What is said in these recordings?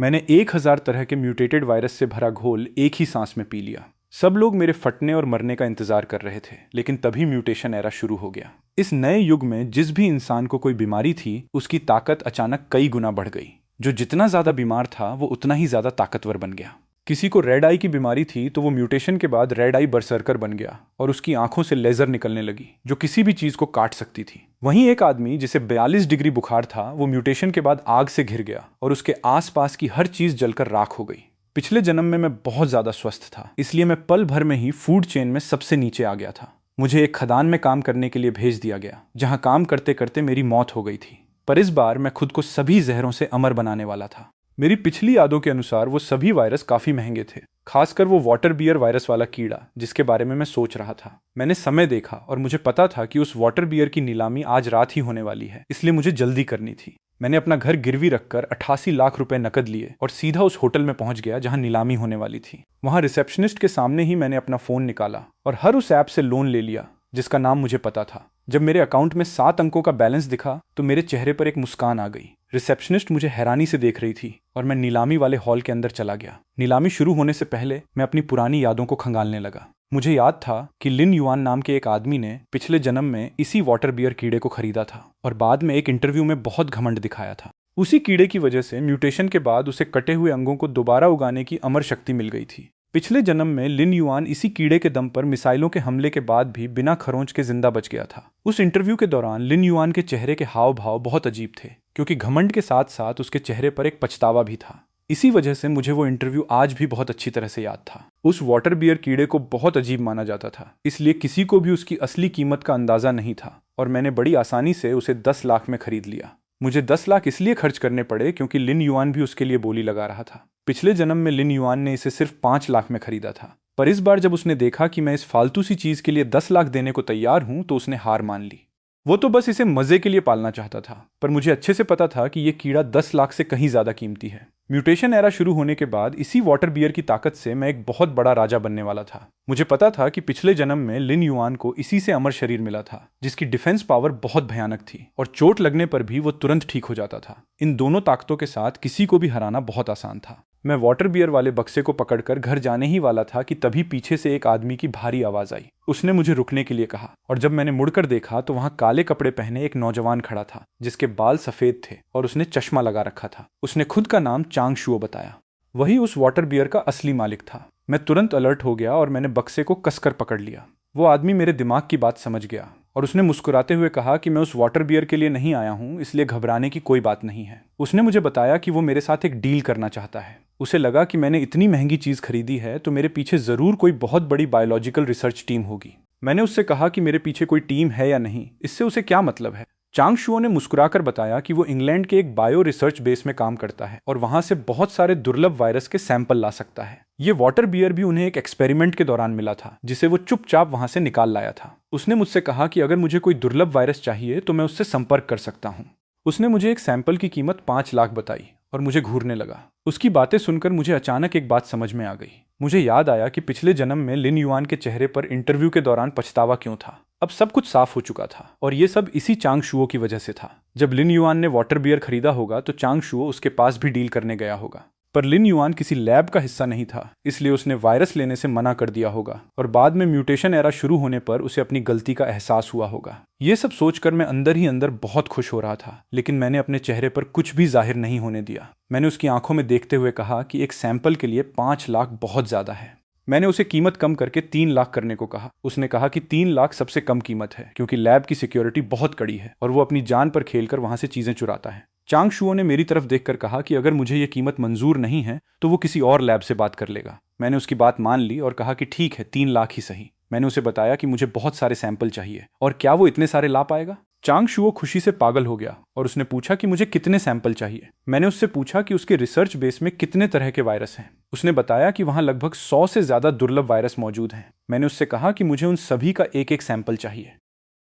मैंने 1000 तरह के म्यूटेटेड वायरस से भरा घोल एक ही सांस में पी लिया। सब लोग मेरे फटने और मरने का इंतजार कर रहे थे, लेकिन तभी म्यूटेशन एरा शुरू हो गया। इस नए युग में जिस भी इंसान को कोई बीमारी थी, उसकी ताकत अचानक कई गुना बढ़ गई। जो जितना ज्यादा बीमार था, वो उतना ही ज्यादा ताकतवर बन गया। किसी को रेड आई की बीमारी थी, तो वो म्यूटेशन के बाद रेड आई बरसर्कर बन गया और उसकी आंखों से लेजर निकलने लगी, जो किसी भी चीज को काट सकती थी। वहीं एक आदमी जिसे 42 डिग्री बुखार था, वो म्यूटेशन के बाद आग से घिर गया और उसके आसपास की हर चीज जलकर राख हो गई। पिछले जन्म में मैं बहुत ज्यादा स्वस्थ था, इसलिए मैं पल भर में ही फूड चेन में सबसे नीचे आ गया था। मुझे एक खदान में काम करने के लिए भेज दिया गया, जहां काम करते करते मेरी मौत हो गई थी। पर इस बार मैं खुद को सभी जहरों से अमर बनाने वाला था। मेरी पिछली यादों के अनुसार वो सभी वायरस काफी महंगे थे, खासकर वो वाटर बियर वायरस वाला कीड़ा जिसके बारे में मैं सोच रहा था। मैंने समय देखा और मुझे पता था कि उस वाटर बियर की नीलामी आज रात ही होने वाली है, इसलिए मुझे जल्दी करनी थी। मैंने अपना घर गिरवी रखकर 88 लाख रुपए नकद लिए और सीधा उस होटल में पहुंच गया जहां नीलामी होने वाली थी। वहां रिसेप्शनिस्ट के सामने ही मैंने अपना फोन निकाला और हर उस ऐप से लोन ले लिया जिसका नाम मुझे पता था। जब मेरे अकाउंट में 7 अंकों का बैलेंस दिखा तो मेरे चेहरे पर एक मुस्कान आ गई। रिसेप्शनिस्ट मुझे हैरानी से देख रही थी और मैं नीलामी वाले हॉल के अंदर चला गया। नीलामी शुरू होने से पहले मैं अपनी पुरानी यादों को खंगालने लगा। मुझे याद था कि लिन युआन नाम के एक आदमी ने पिछले जन्म में इसी वाटर बियर कीड़े को खरीदा था और बाद में एक इंटरव्यू में बहुत घमंड दिखाया था। उसी कीड़े की वजह से म्यूटेशन के बाद उसे कटे हुए अंगों को दोबारा उगाने की अमर शक्ति मिल गई थी। पिछले जन्म में लिन युआन इसी कीड़े के दम पर मिसाइलों के हमले के बाद भी बिना खरोंच के जिंदा बच गया था। उस इंटरव्यू के दौरान लिन युआन के चेहरे के हाव भाव बहुत अजीब थे, क्योंकि घमंड के साथ साथ उसके चेहरे पर एक पछतावा भी था। इसी वजह से मुझे वो इंटरव्यू आज भी बहुत अच्छी तरह से याद था। उस वाटर बियर कीड़े को बहुत अजीब माना जाता था, इसलिए किसी को भी उसकी असली कीमत का अंदाजा नहीं था और मैंने बड़ी आसानी से उसे 10 लाख में खरीद लिया। मुझे 10 लाख इसलिए खर्च करने पड़े क्योंकि लिन युआन भी उसके लिए बोली लगा रहा था। पिछले जन्म में लिन युआन ने इसे सिर्फ 5 लाख में खरीदा था, पर इस बार जब उसने देखा कि मैं इस फालतू सी चीज के लिए 10 लाख देने को तैयार हूं, तो उसने हार मान ली। वो तो बस इसे मजे के लिए पालना चाहता था, पर मुझे अच्छे से पता था कि यह कीड़ा 10 लाख से कहीं ज्यादा कीमती है। म्यूटेशन एरा शुरू होने के बाद इसी वाटर बियर की ताकत से मैं एक बहुत बड़ा राजा बनने वाला था। मुझे पता था कि पिछले जन्म में लिन युआन को इसी से अमर शरीर मिला था, जिसकी डिफेंस पावर बहुत भयानक थी और चोट लगने पर भी वो तुरंत ठीक हो जाता था। इन दोनों ताकतों के साथ किसी को भी हराना बहुत आसान था। मैं वाटर बियर वाले बक्से को पकड़कर घर जाने ही वाला था कि तभी पीछे से एक आदमी की भारी आवाज आई। उसने मुझे रुकने के लिए कहा और जब मैंने मुड़कर देखा तो वहां काले कपड़े पहने एक नौजवान खड़ा था, जिसके बाल सफेद थे और उसने चश्मा लगा रखा था। उसने खुद का नाम चांग शुओ बताया। वही उस वाटर बियर का असली मालिक था। मैं तुरंत अलर्ट हो गया और मैंने बक्से को कसकर पकड़ लिया। वो आदमी मेरे दिमाग की बात समझ गया और उसने मुस्कुराते हुए कहा कि मैं उस वाटर बियर के लिए नहीं आया हूं, इसलिए घबराने की कोई बात नहीं है। उसने मुझे बताया कि वो मेरे साथ एक डील करना चाहता है। उसे लगा कि मैंने इतनी महंगी चीज खरीदी है तो मेरे पीछे जरूर कोई बहुत बड़ी बायोलॉजिकल रिसर्च टीम होगी। मैंने उससे कहा कि मेरे पीछे कोई टीम है या नहीं, इससे उसे क्या मतलब है। चांग शुओ ने मुस्कुराकर बताया कि वो इंग्लैंड के एक बायो रिसर्च बेस में काम करता है और वहां से बहुत सारे दुर्लभ वायरस के सैंपल ला सकता है। ये वाटर बियर भी उन्हें एक एक्सपेरिमेंट के दौरान मिला था, जिसे वो चुपचाप वहां से निकाल लाया था। उसने मुझसे कहा कि अगर मुझे कोई दुर्लभ वायरस चाहिए तो मैं उससे संपर्क कर सकता हूँ। उसने मुझे एक सैंपल की कीमत 5 लाख बताई और मुझे घूरने लगा। उसकी बातें सुनकर मुझे अचानक एक बात समझ में आ गई। मुझे याद आया कि पिछले जन्म में लिन युआन के चेहरे पर इंटरव्यू के दौरान पछतावा क्यों था। अब सब कुछ साफ हो चुका था और ये सब इसी चांग शुओ की वजह से था। जब लिन युआन ने वाटर बियर खरीदा होगा तो चांग शुओ उसके पास भी डील करने गया होगा, पर लिन युआन किसी लैब का हिस्सा नहीं था, इसलिए उसने वायरस लेने से मना कर दिया होगा और बाद में म्यूटेशन एरा शुरू होने पर उसे अपनी गलती का एहसास हुआ होगा। ये सब सोचकर मैं अंदर ही अंदर बहुत खुश हो रहा था, लेकिन मैंने अपने चेहरे पर कुछ भी जाहिर नहीं होने दिया। मैंने उसकी आंखों में देखते हुए कहा कि एक सैंपल के लिए 5 लाख बहुत ज्यादा है। मैंने उसे कीमत कम करके 3 लाख करने को कहा। उसने कहा कि 3 लाख सबसे कम कीमत है, क्योंकि लैब की सिक्योरिटी बहुत कड़ी है और वो अपनी जान पर खेलकर वहां से चीजें चुराता है। चांग शुओ ने मेरी तरफ देखकर कहा कि अगर मुझे ये कीमत मंजूर नहीं है तो वो किसी और लैब से बात कर लेगा। मैंने उसकी बात मान ली और कहा कि ठीक है, 3 लाख ही सही। मैंने उसे बताया कि मुझे बहुत सारे सैंपल चाहिए और क्या वो इतने सारे ला पाएगा। चांग शुओ खुशी से पागल हो गया और उसने पूछा कि मुझे कितने सैंपल चाहिए। मैंने उससे पूछा कि उसके रिसर्च बेस में कितने तरह के वायरस हैं। उसने बताया कि वहां लगभग 100 से ज्यादा दुर्लभ वायरस मौजूद हैं। मैंने उससे कहा कि मुझे उन सभी का एक एक सैंपल चाहिए।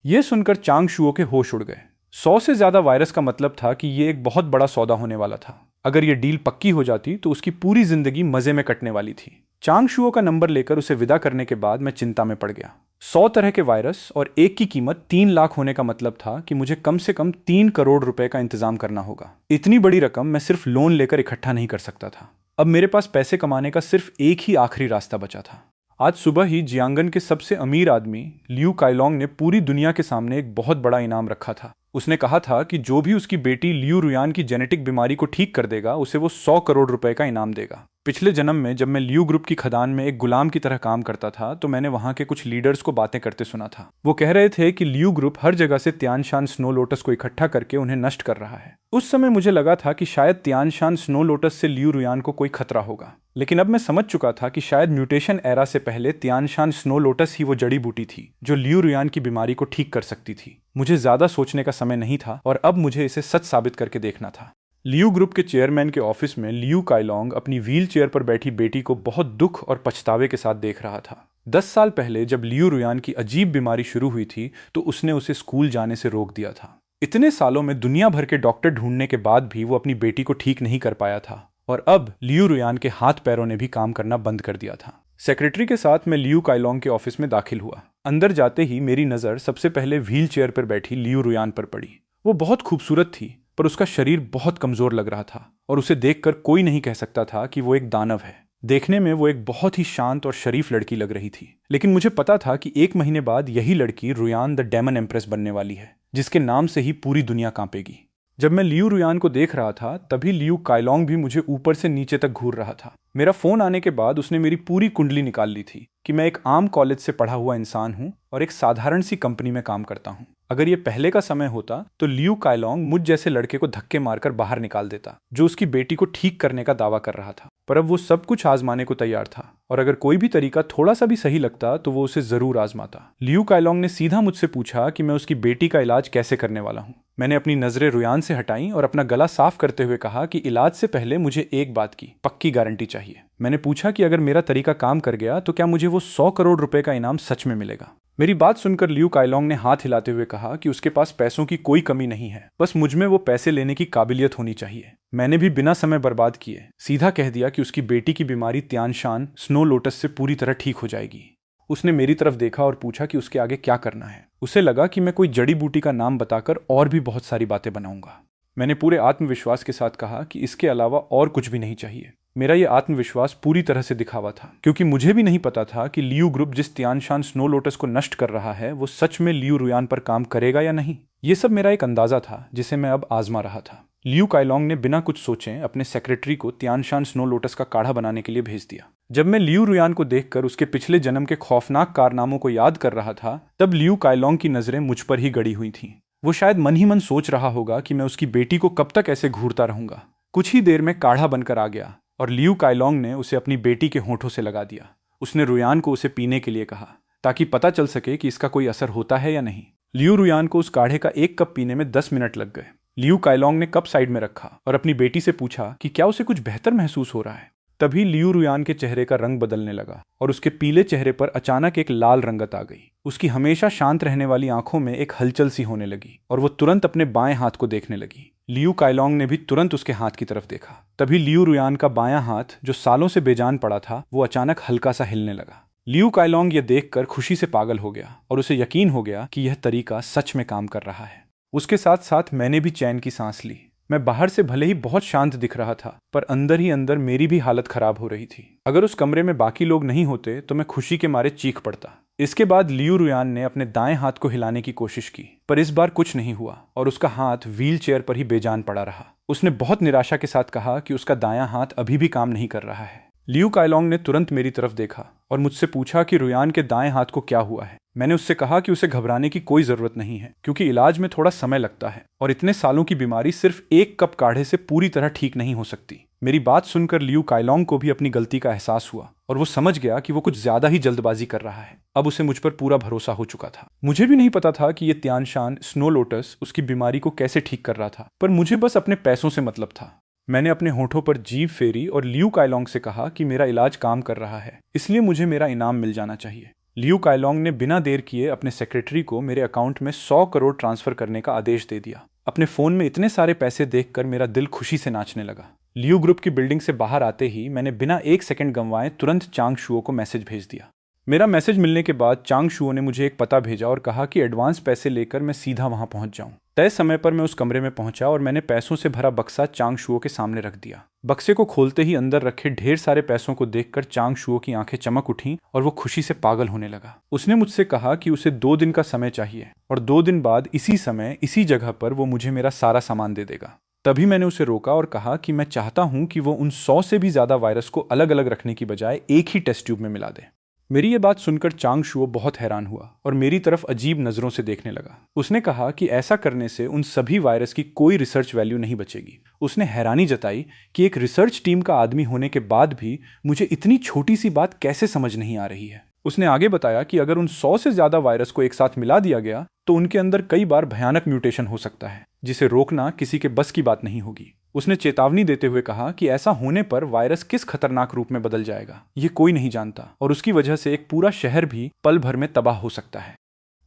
यह सुनकर चांग शुओ के होश उड़ गए। 100 से ज्यादा वायरस का मतलब था कि यह एक बहुत बड़ा सौदा होने वाला था। अगर यह डील पक्की हो जाती तो उसकी पूरी जिंदगी मजे में कटने वाली थी। चांगशुओ का नंबर लेकर उसे विदा करने के बाद मैं चिंता में पड़ गया। 100 तरह के वायरस और एक की कीमत 3 लाख होने का मतलब था कि मुझे कम से कम 3 करोड़ रुपए का इंतजाम करना होगा। इतनी बड़ी रकम मैं सिर्फ लोन लेकर इकट्ठा नहीं कर सकता था। अब मेरे पास पैसे कमाने का सिर्फ एक ही आखिरी रास्ता बचा था। आज सुबह ही जियांगन के सबसे अमीर आदमी लियू काइलोंग ने पूरी दुनिया के सामने एक बहुत बड़ा इनाम रखा था। उसने कहा था कि जो भी उसकी बेटी लियू रुयान की जेनेटिक बीमारी को ठीक कर देगा उसे वो 100 करोड़ रुपए का इनाम देगा। पिछले जन्म में जब मैं लियू ग्रुप की खदान में एक गुलाम की तरह काम करता था तो मैंने वहां के कुछ लीडर्स को बातें करते सुना था। वो कह रहे थे कि लियू ग्रुप हर जगह से तियानशान स्नो लोटस को इकट्ठा करके उन्हें नष्ट कर रहा है। उस समय मुझे लगा था कि शायद तियानशान स्नो लोटस से लियू रुयान को कोई खतरा होगा, लेकिन अब मैं समझ चुका था कि शायद म्यूटेशन एरा से पहले तियानशान स्नो लोटस ही वो जड़ी बूटी थी जो लियू रुयान की बीमारी को ठीक कर सकती थी। मुझे ज्यादा सोचने का समय नहीं था और अब मुझे इसे सच साबित करके देखना था। लियू ग्रुप के चेयरमैन के ऑफिस में लियू काइलोंग अपनी व्हील चेयर पर बैठी बेटी को बहुत दुख और पछतावे के साथ देख रहा था। 10 साल पहले जब लियू रुयान की अजीब बीमारी शुरू हुई थी तो उसने उसे स्कूल जाने से रोक दिया था। इतने सालों में दुनिया भर के डॉक्टर ढूंढने के बाद भी वो अपनी बेटी को ठीक नहीं कर पाया था और अब लियू रुयान के हाथ पैरों ने भी काम करना बंद कर दिया था। सेक्रेटरी के साथ मैं लियू काइलोंग के ऑफिस में दाखिल हुआ। अंदर जाते ही मेरी नज़र सबसे पहले व्हील चेयर पर बैठी लियू रुयान पर पड़ी। वो बहुत खूबसूरत थी पर उसका शरीर बहुत कमजोर लग रहा था और उसे देखकर कोई नहीं कह सकता था कि वो एक दानव है। देखने में वो एक बहुत ही शांत और शरीफ लड़की लग रही थी, लेकिन मुझे पता था कि 1 महीने बाद यही लड़की रुयान द डेमन एम्प्रेस बनने वाली है, जिसके नाम से ही पूरी दुनिया कांपेगी। जब मैं लियू रुयान को देख रहा था तभी लियू काइलोंग भी मुझे ऊपर से नीचे तक घूर रहा था। मेरा फोन आने के बाद उसने मेरी पूरी कुंडली निकाल ली थी कि मैं एक आम कॉलेज से पढ़ा हुआ इंसान हूं और एक साधारण सी कंपनी में काम करता हूं। अगर ये पहले का समय होता तो लियू काइलोंग मुझ जैसे लड़के को धक्के मारकर बाहर निकाल देता जो उसकी बेटी को ठीक करने का दावा कर रहा था, पर अब वो सब कुछ आजमाने को तैयार था और अगर कोई भी तरीका थोड़ा सा भी सही लगता तो वो उसे जरूर आजमाता। लियू काइलोंग ने सीधा मुझसे पूछा कि मैं उसकी बेटी का इलाज कैसे करने वाला हूँ। मैंने अपनी नजरें रुयान से हटाई और अपना गला साफ करते हुए कहा कि इलाज से पहले मुझे एक बात की पक्की गारंटी चाहिए। मैंने पूछा कि अगर मेरा तरीका काम कर गया तो क्या मुझे वो 100 करोड़ रुपए का इनाम सच में मिलेगा। मेरी बात सुनकर लियू काइलोंग ने हाथ हिलाते हुए कहा कि उसके पास पैसों की कोई कमी नहीं है, बस मुझ में वो पैसे लेने की काबिलियत होनी चाहिए। मैंने भी बिना समय बर्बाद किए सीधा कह दिया कि उसकी बेटी की बीमारी तियानशान स्नो लोटस से पूरी तरह ठीक हो जाएगी। उसने मेरी तरफ देखा और पूछा कि उसके आगे क्या करना है। उसे लगा कि मैं कोई जड़ी बूटी का नाम बताकर और भी बहुत सारी बातें बनाऊंगा। मैंने पूरे आत्मविश्वास के साथ कहा कि इसके अलावा और कुछ भी नहीं चाहिए। मेरा यह आत्मविश्वास पूरी तरह से दिखावा था, क्योंकि मुझे भी नहीं पता था कि लियू ग्रुप जिस तियानशान स्नो लोटस को नष्ट कर रहा है वो सच में लियू रुयान पर काम करेगा या नहीं। ये सब मेरा एक अंदाजा था जिसे मैं अब आजमा रहा था। लियू काइलोंग ने बिना कुछ सोचे अपने सेक्रेटरी को तियानशान स्नो लोटस का काढ़ा बनाने के लिए भेज दिया। जब मैं लियू रुयान को देखकर उसके पिछले जन्म के खौफनाक कारनामों को याद कर रहा था तब लियू काइलोंग की नजरें मुझ पर ही गड़ी हुई थीं। वो शायद मन ही मन सोच रहा होगा कि मैं उसकी बेटी को कब तक ऐसे घूरता रहूंगा। कुछ ही देर में काढ़ा बनकर आ गया और लियू काइलोंग ने उसे अपनी बेटी के होठों से लगा दिया। उसने रुयान को उसे पीने के लिए कहा ताकि पता चल सके कि इसका कोई असर होता है या नहीं। लियू रुयान को उस काढ़े का 1 कप पीने में 10 मिनट लग गए। लियू काइलोंग ने कप साइड में रखा और अपनी बेटी से पूछा कि क्या उसे कुछ बेहतर महसूस हो रहा है। तभी लियू रुयान के चेहरे का रंग बदलने लगा और उसके पीले चेहरे पर अचानक एक लाल रंगत आ गई। उसकी हमेशा शांत रहने वाली आंखों में एक हलचल सी होने लगी और वो तुरंत अपने बाएं हाथ को देखने लगी। लियू काइलोंग ने भी तुरंत उसके हाथ की तरफ देखा। तभी लियू रुयान का बायां हाथ जो सालों से बेजान पड़ा था वो अचानक हल्का सा हिलने लगा। लियू काइलोंग ये देखकर खुशी से पागल हो गया और उसे यकीन हो गया कि यह तरीका सच में काम कर रहा है। उसके साथ साथ मैंने भी चैन की सांस ली। मैं बाहर से भले ही बहुत शांत दिख रहा था पर अंदर ही अंदर मेरी भी हालत खराब हो रही थी। अगर उस कमरे में बाकी लोग नहीं होते तो मैं खुशी के मारे चीख पड़ता। इसके बाद लियू रुयान ने अपने दाएं हाथ को हिलाने की कोशिश की पर इस बार कुछ नहीं हुआ और उसका हाथ व्हील चेयर पर ही बेजान पड़ा रहा। उसने बहुत निराशा के साथ कहा कि उसका दायां हाथ अभी भी काम नहीं कर रहा है। लियू काइलोंग ने तुरंत मेरी तरफ देखा और मुझसे पूछा कि रुयान के दाएं हाथ को क्या हुआ है। मैंने उससे कहा कि उसे घबराने की कोई जरूरत नहीं है क्योंकि इलाज में थोड़ा समय लगता है और इतने सालों की बीमारी सिर्फ 1 कप काढ़े से पूरी तरह ठीक नहीं हो सकती। मेरी बात सुनकर लियू काइलोंग को भी अपनी गलती का एहसास हुआ और वो समझ गया कि वो कुछ ज्यादा ही जल्दबाजी कर रहा है। अब उसे मुझ पर पूरा भरोसा हो चुका था। मुझे भी नहीं पता था कि ये तियानशान स्नो लोटस उसकी बीमारी को कैसे ठीक कर रहा था, पर मुझे बस अपने पैसों से मतलब था। मैंने अपने होठों पर जीभ फेरी और लियू काइलोंग से कहा कि मेरा इलाज काम कर रहा है, इसलिए मुझे मेरा इनाम मिल जाना चाहिए। लियू काइलोंग ने बिना देर किए अपने सेक्रेटरी को मेरे अकाउंट में 100 करोड़ ट्रांसफर करने का आदेश दे दिया। अपने फोन में इतने सारे पैसे देखकर मेरा दिल खुशी से नाचने लगा। लियू ग्रुप की बिल्डिंग से बाहर आते ही मैंने बिना एक सेकंड गंवाए तुरंत चांग शुओ को मैसेज भेज दिया। मेरा मैसेज मिलने के बाद चांग शुओ ने मुझे एक पता भेजा और कहा कि एडवांस पैसे लेकर मैं सीधा वहां पहुंच जाऊं। तय समय पर मैं उस कमरे में पहुंचा और मैंने पैसों से भरा बक्सा चांग शुओ के सामने रख दिया। बक्से को खोलते ही अंदर रखे ढेर सारे पैसों को देखकर चांग शुओ की आंखें चमक उठीं और वो खुशी से पागल होने लगा। उसने मुझसे कहा कि उसे 2 दिन का समय चाहिए और 2 दिन बाद इसी समय इसी जगह पर वो मुझे मेरा सारा सामान दे देगा। तभी मैंने उसे रोका और कहा कि मैं चाहता हूं कि वो उन 100 से भी ज्यादा वायरस को अलग अलग रखने की बजाय एक ही टेस्ट ट्यूब में मिला दे। मेरी ये बात सुनकर चांग शुओ बहुत हैरान हुआ और मेरी तरफ अजीब नजरों से देखने लगा। उसने कहा कि ऐसा करने से उन सभी वायरस की कोई रिसर्च वैल्यू नहीं बचेगी। उसने हैरानी जताई कि एक रिसर्च टीम का आदमी होने के बाद भी मुझे इतनी छोटी सी बात कैसे समझ नहीं आ रही है। उसने आगे बताया कि अगर उन 100 से ज्यादा वायरस को एक साथ मिला दिया गया तो उनके अंदर कई बार भयानक म्यूटेशन हो सकता है जिसे रोकना किसी के बस की बात नहीं होगी। उसने चेतावनी देते हुए कहा कि ऐसा होने पर वायरस किस खतरनाक रूप में बदल जाएगा ये कोई नहीं जानता और उसकी वजह से एक पूरा शहर भी पल भर में तबाह हो सकता है।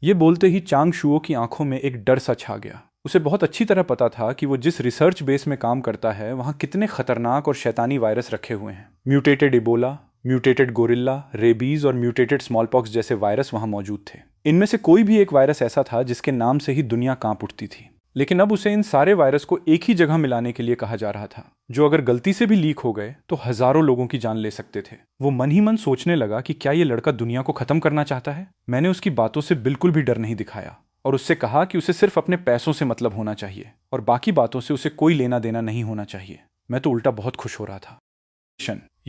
ये बोलते ही चांग शुओ की आंखों में एक डर सा छा गया। उसे बहुत अच्छी तरह पता था कि वो जिस रिसर्च बेस में काम करता है वहां कितने खतरनाक और शैतानी वायरस रखे हुए हैं। Mutated Ebola, mutated gorilla, rabies और म्यूटेटेड स्मॉलपॉक्स जैसे वायरस वहां मौजूद थे। इनमें से कोई भी एक वायरस ऐसा था जिसके नाम से ही दुनिया कांप उठती थी। लेकिन अब उसे इन सारे वायरस को एक ही जगह मिलाने के लिए कहा जा रहा था, जो अगर गलती से भी लीक हो गए तो हजारों लोगों की जान ले सकते थे। वो मन ही मन सोचने लगा कि क्या ये लड़का दुनिया को खत्म करना चाहता है। मैंने उसकी बातों से बिल्कुल भी डर नहीं दिखाया और उससे कहा कि उसे सिर्फ अपने पैसों से मतलब होना चाहिए और बाकी बातों से उसे कोई लेना देना नहीं होना चाहिए। मैं तो उल्टा बहुत खुश हो रहा था।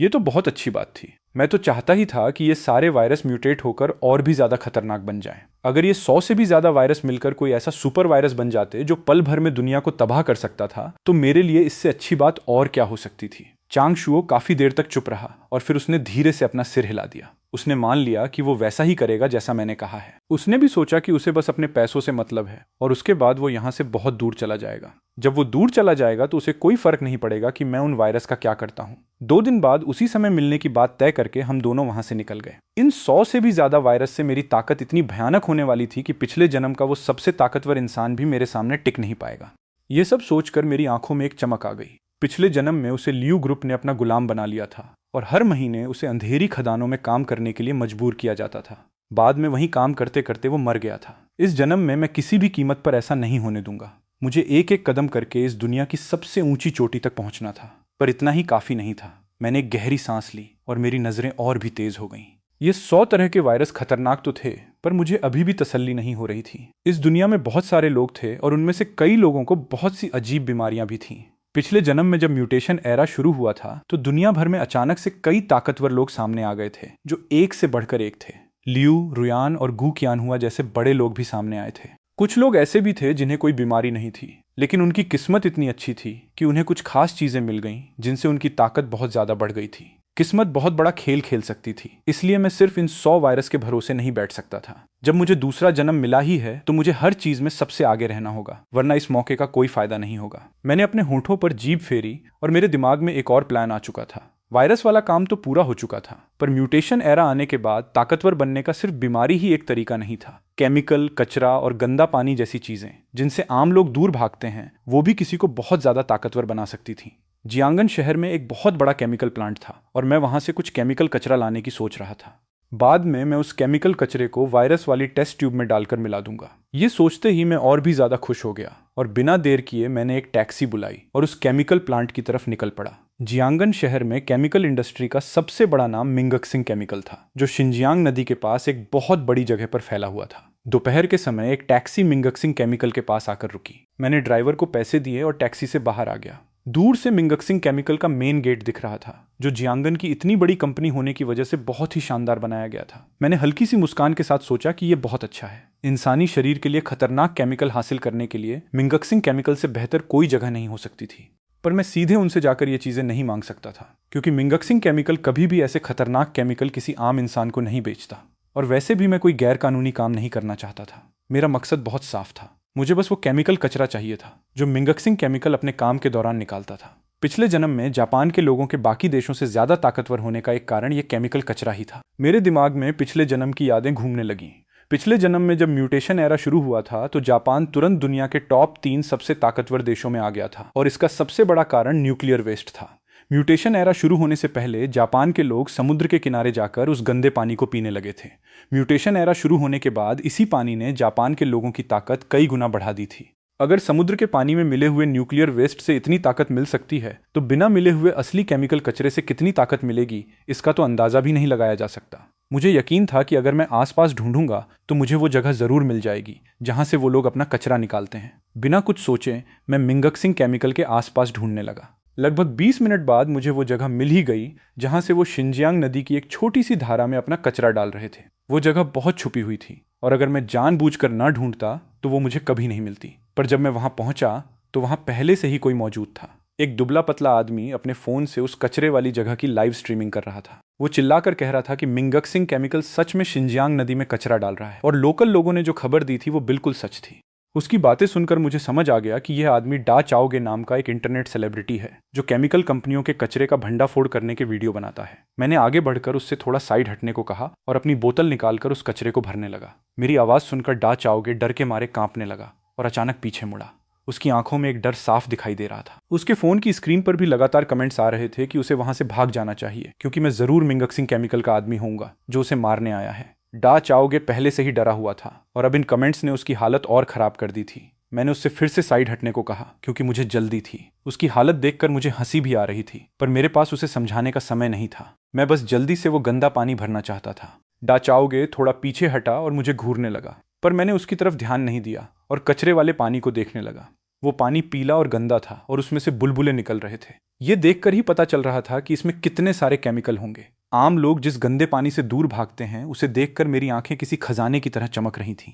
ये तो बहुत अच्छी बात थी। मैं तो चाहता ही था कि ये सारे वायरस म्यूटेट होकर और भी ज्यादा खतरनाक बन जाएं। अगर ये 100 से भी ज्यादा वायरस मिलकर कोई ऐसा सुपर वायरस बन जाते जो पल भर में दुनिया को तबाह कर सकता था तो मेरे लिए इससे अच्छी बात और क्या हो सकती थी। चांग शुओ काफी देर तक चुप रहा और फिर उसने धीरे से अपना सिर हिला दिया। उसने मान लिया कि वो वैसा ही करेगा जैसा मैंने कहा है। उसने भी सोचा कि उसे बस अपने पैसों से मतलब है और उसके बाद वो यहाँ से बहुत दूर चला जाएगा। जब वो दूर चला जाएगा तो उसे कोई फर्क नहीं पड़ेगा कि मैं उन वायरस का क्या करता हूँ। 2 दिन बाद उसी समय मिलने की बात तय करके हम दोनों वहां से निकल गए। इन 100 से भी ज्यादा वायरस से मेरी ताकत इतनी भयानक होने वाली थी कि पिछले जन्म का वो सबसे ताकतवर इंसान भी मेरे सामने टिक नहीं पाएगा। ये सब सोचकर मेरी आंखों में एक चमक आ गई। पिछले जन्म में उसे लियू ग्रुप ने अपना गुलाम बना लिया था और हर महीने उसे अंधेरी खदानों में काम करने के लिए मजबूर किया जाता था। बाद में वहीं काम करते करते वो मर गया था। इस जन्म में मैं किसी भी कीमत पर ऐसा नहीं होने दूंगा। मुझे एक एक कदम करके इस दुनिया की सबसे ऊंची चोटी तक पहुंचना था। पर इतना ही काफी नहीं था। मैंने एक गहरी सांस ली और मेरी नजरें और भी तेज हो गईं। ये 100 तरह के वायरस खतरनाक तो थे पर मुझे अभी भी तसल्ली नहीं हो रही थी। इस दुनिया में बहुत सारे लोग थे और उनमें से कई लोगों को बहुत सी अजीब बीमारियां भी थीं। पिछले जन्म में जब म्यूटेशन एरा शुरू हुआ था तो दुनिया भर में अचानक से कई ताकतवर लोग सामने आ गए थे जो एक से बढ़कर एक थे। लियू, रुयान और गू कियानहुआ जैसे बड़े लोग भी सामने आए थे। कुछ लोग ऐसे भी थे जिन्हें कोई बीमारी नहीं थी लेकिन उनकी किस्मत इतनी अच्छी थी कि उन्हें कुछ खास चीजें मिल गईं जिनसे उनकी ताकत बहुत ज्यादा बढ़ गई थी। किस्मत बहुत बड़ा खेल खेल सकती थी, इसलिए मैं सिर्फ इन 100 वायरस के भरोसे नहीं बैठ सकता था। जब मुझे दूसरा जन्म मिला ही है तो मुझे हर चीज में सबसे आगे रहना होगा, वरना इस मौके का कोई फायदा नहीं होगा। मैंने अपने होंठों पर जीभ फेरी और मेरे दिमाग में एक और प्लान आ चुका था। वायरस वाला काम तो पूरा हो चुका था पर म्यूटेशन एरा आने के बाद ताकतवर बनने का सिर्फ बीमारी ही एक तरीका नहीं था। केमिकल, कचरा और गंदा पानी जैसी चीजें जिनसे आम लोग दूर भागते हैं वो भी किसी को बहुत ज्यादा ताकतवर बना सकती थी। जियांगन शहर में एक बहुत बड़ा केमिकल प्लांट था और मैं वहां से कुछ केमिकल कचरा लाने की सोच रहा था। बाद में मैं उस केमिकल कचरे को वायरस वाली टेस्ट ट्यूब में डालकर मिला दूंगा। ये सोचते ही मैं और भी ज्यादा खुश हो गया और बिना देर किए मैंने एक टैक्सी बुलाई और उस केमिकल प्लांट की तरफ निकल पड़ा। जियांगन शहर में केमिकल इंडस्ट्री का सबसे बड़ा नाम मिंगक्सिंग केमिकल था जो शिनजियांग नदी के पास एक बहुत बड़ी जगह पर फैला हुआ था। दोपहर के समय एक टैक्सी मिंगक्सिंग केमिकल के पास आकर रुकी। मैंने ड्राइवर को पैसे दिए और टैक्सी से बाहर आ गया। दूर से मिंगक्सिंग केमिकल का मेन गेट दिख रहा था जो जियांगन की इतनी बड़ी कंपनी होने की वजह से बहुत ही शानदार बनाया गया था। मैंने हल्की सी मुस्कान के साथ सोचा कि यह बहुत अच्छा है। इंसानी शरीर के लिए खतरनाक केमिकल हासिल करने के लिए मिंगक्सिंग केमिकल से बेहतर कोई जगह नहीं हो सकती थी। पर मैं सीधे उनसे जाकर ये चीजें नहीं मांग सकता था क्योंकि मिंगक्सिंग केमिकल कभी भी ऐसे खतरनाक केमिकल किसी आम इंसान को नहीं बेचता और वैसे भी मैं कोई गैर कानूनी काम नहीं करना चाहता था। मेरा मकसद बहुत साफ था, मुझे बस वो केमिकल कचरा चाहिए था जो मिंगक्सिंग केमिकल अपने काम के दौरान निकालता था। पिछले जन्म में जापान के लोगों के बाकी देशों से ज्यादा ताकतवर होने का एक कारण यह केमिकल कचरा ही था। मेरे दिमाग में पिछले जन्म की यादें घूमने लगीं। पिछले जन्म में जब म्यूटेशन एरा शुरू हुआ था तो जापान तुरंत दुनिया के टॉप 3 सबसे ताकतवर देशों में आ गया था और इसका सबसे बड़ा कारण न्यूक्लियर वेस्ट था। म्यूटेशन एरा शुरू होने से पहले जापान के लोग समुद्र के किनारे जाकर उस गंदे पानी को पीने लगे थे। म्यूटेशन एरा शुरू होने के बाद इसी पानी ने जापान के लोगों की ताकत कई गुना बढ़ा दी थी। अगर समुद्र के पानी में मिले हुए न्यूक्लियर वेस्ट से इतनी ताकत मिल सकती है तो बिना मिले हुए असली केमिकल कचरे से कितनी ताकत मिलेगी, इसका तो अंदाजा भी नहीं लगाया जा सकता। मुझे यकीन था कि अगर मैं आसपास ढूंढूंगा तो मुझे वो जगह जरूर मिल जाएगी जहां से वो लोग अपना कचरा निकालते हैं। बिना कुछ सोचे मैं मिंगक्सिंग केमिकल के आसपास ढूंढने लगा। लगभग 20 मिनट बाद मुझे वो जगह मिल ही गई जहां से वो शिनजियांग नदी की एक छोटी सी धारा में अपना कचरा डाल रहे थे। वो जगह बहुत छुपी हुई थी और अगर मैं जानबूझकर ना ढूंढता तो वो मुझे कभी नहीं मिलती। पर जब मैं वहां पहुंचा तो वहां पहले से ही कोई मौजूद था। एक दुबला पतला आदमी अपने फोन से उस कचरे वाली जगह की लाइव स्ट्रीमिंग कर रहा था। वो चिल्लाकर कह रहा था कि मिंगक्सिंग केमिकल सच में शिनजियांग नदी में कचरा डाल रहा है और लोकल लोगों ने जो खबर दी थी वो बिल्कुल सच थी। उसकी बातें सुनकर मुझे समझ आ गया कि यह आदमी डा चाओगे नाम का एक इंटरनेट सेलिब्रिटी है जो केमिकल कंपनियों के कचरे का भंडाफोड़ करने के वीडियो बनाता है। मैंने आगे बढ़कर उससे थोड़ा साइड हटने को कहा और अपनी बोतल निकालकर उस कचरे को भरने लगा। मेरी आवाज सुनकर डा चाओगे डर के मारे कांपने लगा और अचानक पीछे मुड़ा। उसकी आंखों में एक डर साफ दिखाई दे रहा था। उसके फोन की स्क्रीन पर भी लगातार कमेंट्स आ रहे थे कि उसे वहां से भाग जाना चाहिए क्योंकि मैं जरूर मिंगक्सिंग केमिकल का आदमी होऊंगा जो उसे मारने आया है। डा चाओगे पहले से ही डरा हुआ था और अब इन कमेंट्स ने उसकी हालत और खराब कर दी थी। मैंने उससे फिर से साइड हटने को कहा क्योंकि मुझे जल्दी थी। उसकी हालत देखकर मुझे हंसी भी आ रही थी पर मेरे पास उसे समझाने का समय नहीं था। मैं बस जल्दी से वो गंदा पानी भरना चाहता था। डा चाओगे थोड़ा पीछे हटा और मुझे घूरने लगा पर मैंने उसकी तरफ ध्यान नहीं दिया और कचरे वाले पानी को देखने लगा। वो पानी पीला और गंदा था और उसमें से बुलबुले निकल रहे थे। ये देखकर ही पता चल रहा था कि इसमें कितने सारे केमिकल होंगे। आम लोग जिस गंदे पानी से दूर भागते हैं उसे देखकर मेरी आंखें किसी खजाने की तरह चमक रही थीं।